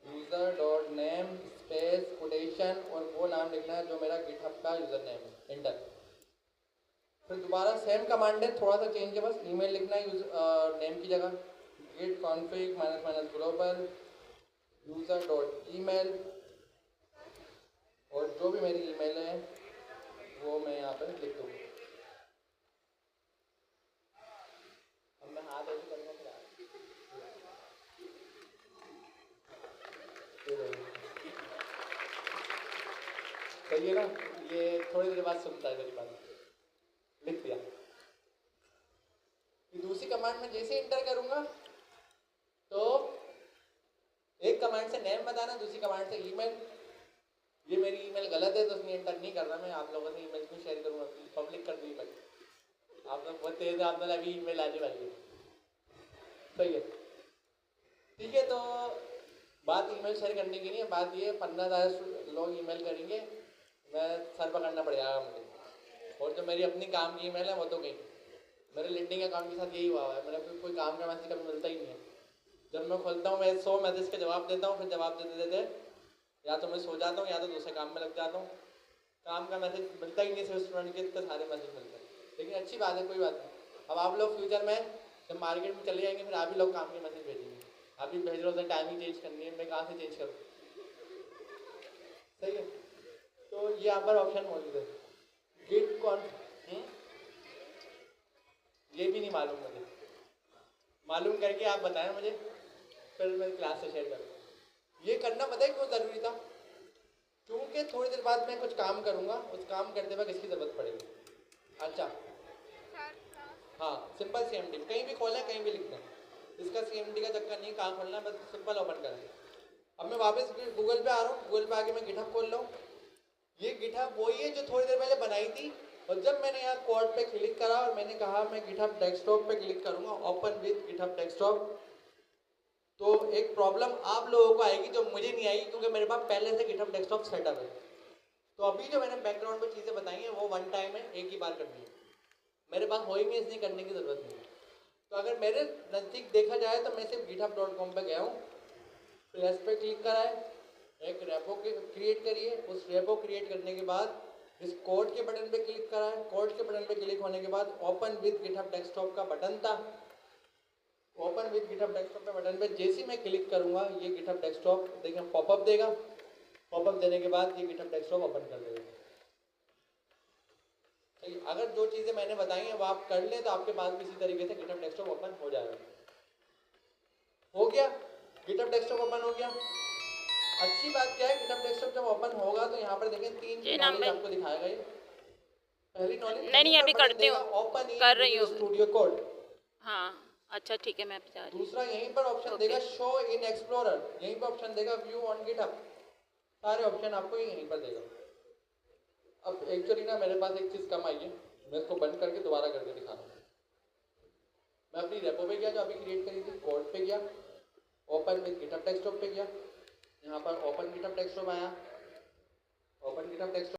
A: user dot name space quotation और वो नाम लिखना है जो मेरा गिटहब का यूज़र नेम है, एंटर। फिर दोबारा सेम कमांड है, थोड़ा सा चेंज है, बस ईमेल लिखना है नेम की जगह, git config -- global user dot email, और जो भी मेरी ईमेल है वो मैं यहाँ पर लिख दूँगा। अब मैं हाथ ऐसे करूँगा सही है ना, ये थोड़ी देर बाद सुनता है मेरी बात। लिख दिया। दूसरी कमांड में जैसे इंटर करूंगा तो एक कमांड से नेम बताना, दूसरी कमांड से ईमेल। ये मेरी ईमेल गलत है तो उसमें इंटर नहीं करना, मैं आप लोगों से ईमेल क्यों शेयर करूँगा, पब्लिक कर दी ईमेल। आप लोग बहुत तेज, आप लोग अभी ईमेल आने वाली है, सही है, ठीक है। तो बात ईमेल शेयर करने की नहीं है, बात ये 15,000 लोग ईमेल करेंगे, मैं सर पकड़ना पड़ेगा मुझे। और जो मेरी अपनी काम की ईमेल है वो तो गई। मेरे लिंक्डइन अकाउंट के साथ यही हुआ है, मेरा कोई काम का मैसेज कभी मिलता ही नहीं है। जब मैं खोलता हूँ मैं 100 मैसेज का जवाब देता हूँ, फिर जवाब देते देते या तो मैं सो जाता हूँ या तो दूसरे काम में लग जाता हूँ। काम का मैसेज मिलता ही नहीं, सिर्फ स्टूडेंट के इतने सारे मैसेज मिलते हैं। लेकिन अच्छी बात है, कोई बात नहीं। अब आप लोग फ्यूचर में जब मार्केट में चले जाएंगे फिर आप ही लोग काम के मैसेज भेजेंगे। आप ही भेज रहे हो, टाइमिंग चेंज करनी है, मैं कहाँ से चेंज करूँ, सही है। तो ये यहाँ पर ऑप्शन मौजूद है, गिट कॉन, ये भी नहीं मालूम मुझे, मालूम करके आप बताएं मुझे, फिर मैं क्लास से शेयर करूँगा। ये करना पता है क्यों ज़रूरी था, क्योंकि थोड़ी देर बाद मैं कुछ काम करूँगा, उस काम करते वक्त इसकी ज़रूरत पड़ेगी। अच्छा हाँ, सिंपल CMD कहीं भी खोलें कहीं भी लिख दें, इसका CMD का चक्कर नहीं, कहाँ खोलना, बस सिंपल ओपन करें। अब मैं वापस गूगल पे आ रहा हूँ, गूगल पे आके मैं गिटहब खोल रहा हूँ। ये गिटहब वही है जो थोड़ी देर पहले बनाई थी, और जब मैंने यहाँ कोड पे क्लिक करा और मैंने कहा मैं गिटहब डेस्कटॉप पे क्लिक करूँगा, ओपन विद गिटहब डेस्कटॉप, तो एक प्रॉब्लम आप लोगों को आएगी जो मुझे नहीं आई, क्योंकि मेरे पास पहले से गिटहब डेस्कटॉप सेटअप है। तो अभी जो मैंने बैकग्राउंड पे चीज़ें बताई हैं वो वन टाइम है, एक ही बार करनी है, मेरे पास हो ही नहीं, इसलिए करने की ज़रूरत नहीं है। तो अगर मेरे नज़दीक देखा जाए तो मैं सिर्फ github.com पे गया हूँ, प्लस पे क्लिक करा है, एक रेपो क्रिएट करिए, उस रेपो क्रिएट करने के बाद इस कोड के बटन पे क्लिक करा है, कोड के बटन पे क्लिक होने के बाद ओपन विद गिटहब डेस्कटॉप का बटन था, ओपन विद गिटहब डेस्कटॉप पे बटन पे जैसे ही मैं क्लिक करूँगा ये गिटहब डेस्कटॉप देखिए पॉपअप देगा, पॉपअप देने के बाद ये गिटहब डेस्कटॉप ओपन कर देगा। अगर जो चीज़ें मैंने बताई हैं वो आप कर लें तो आपके पास भी इसी तरीके से गिटहब डेस्कटॉप ओपन हो जाएगा। हो गया, गिटहब डेस्कटॉप ओपन हो गया। अच्छी बात क्या है, गिटहब डेस्कटॉप जब ओपन होगा तो यहाँ पर देखें 3 नॉलेज आपको दिखाएगा। ये पहली नॉलेज
B: नहीं अभी करती हूँ,
A: ओपन
B: कर रही हूँ
A: स्टूडियो कोड।
B: हाँ अच्छा ठीक है, मैं बता रही हूँ।
A: दूसरा यहीं पर ऑप्शन देगा शो इन एक्सप्लोरर, यहीं पर ऑप्शन देगा व्यू ऑन गिटहब, सारे ऑप्शन आपको यहीं पर देगा। अब एक्चुअली ना मेरे पास एक चीज़ कम आई है, मैं इसको बंद करके दोबारा करके दिखा रहा हूँ। मैं अपनी रेपो पे गया जो अभी क्रिएट करी थी, कोड पे गया, ओपन विद गिटहब डेस्कटॉप पे गया, यहाँ पर ओपन गिटहब डेस्कटॉप आया, ओपन गिटहब डेस्कटॉप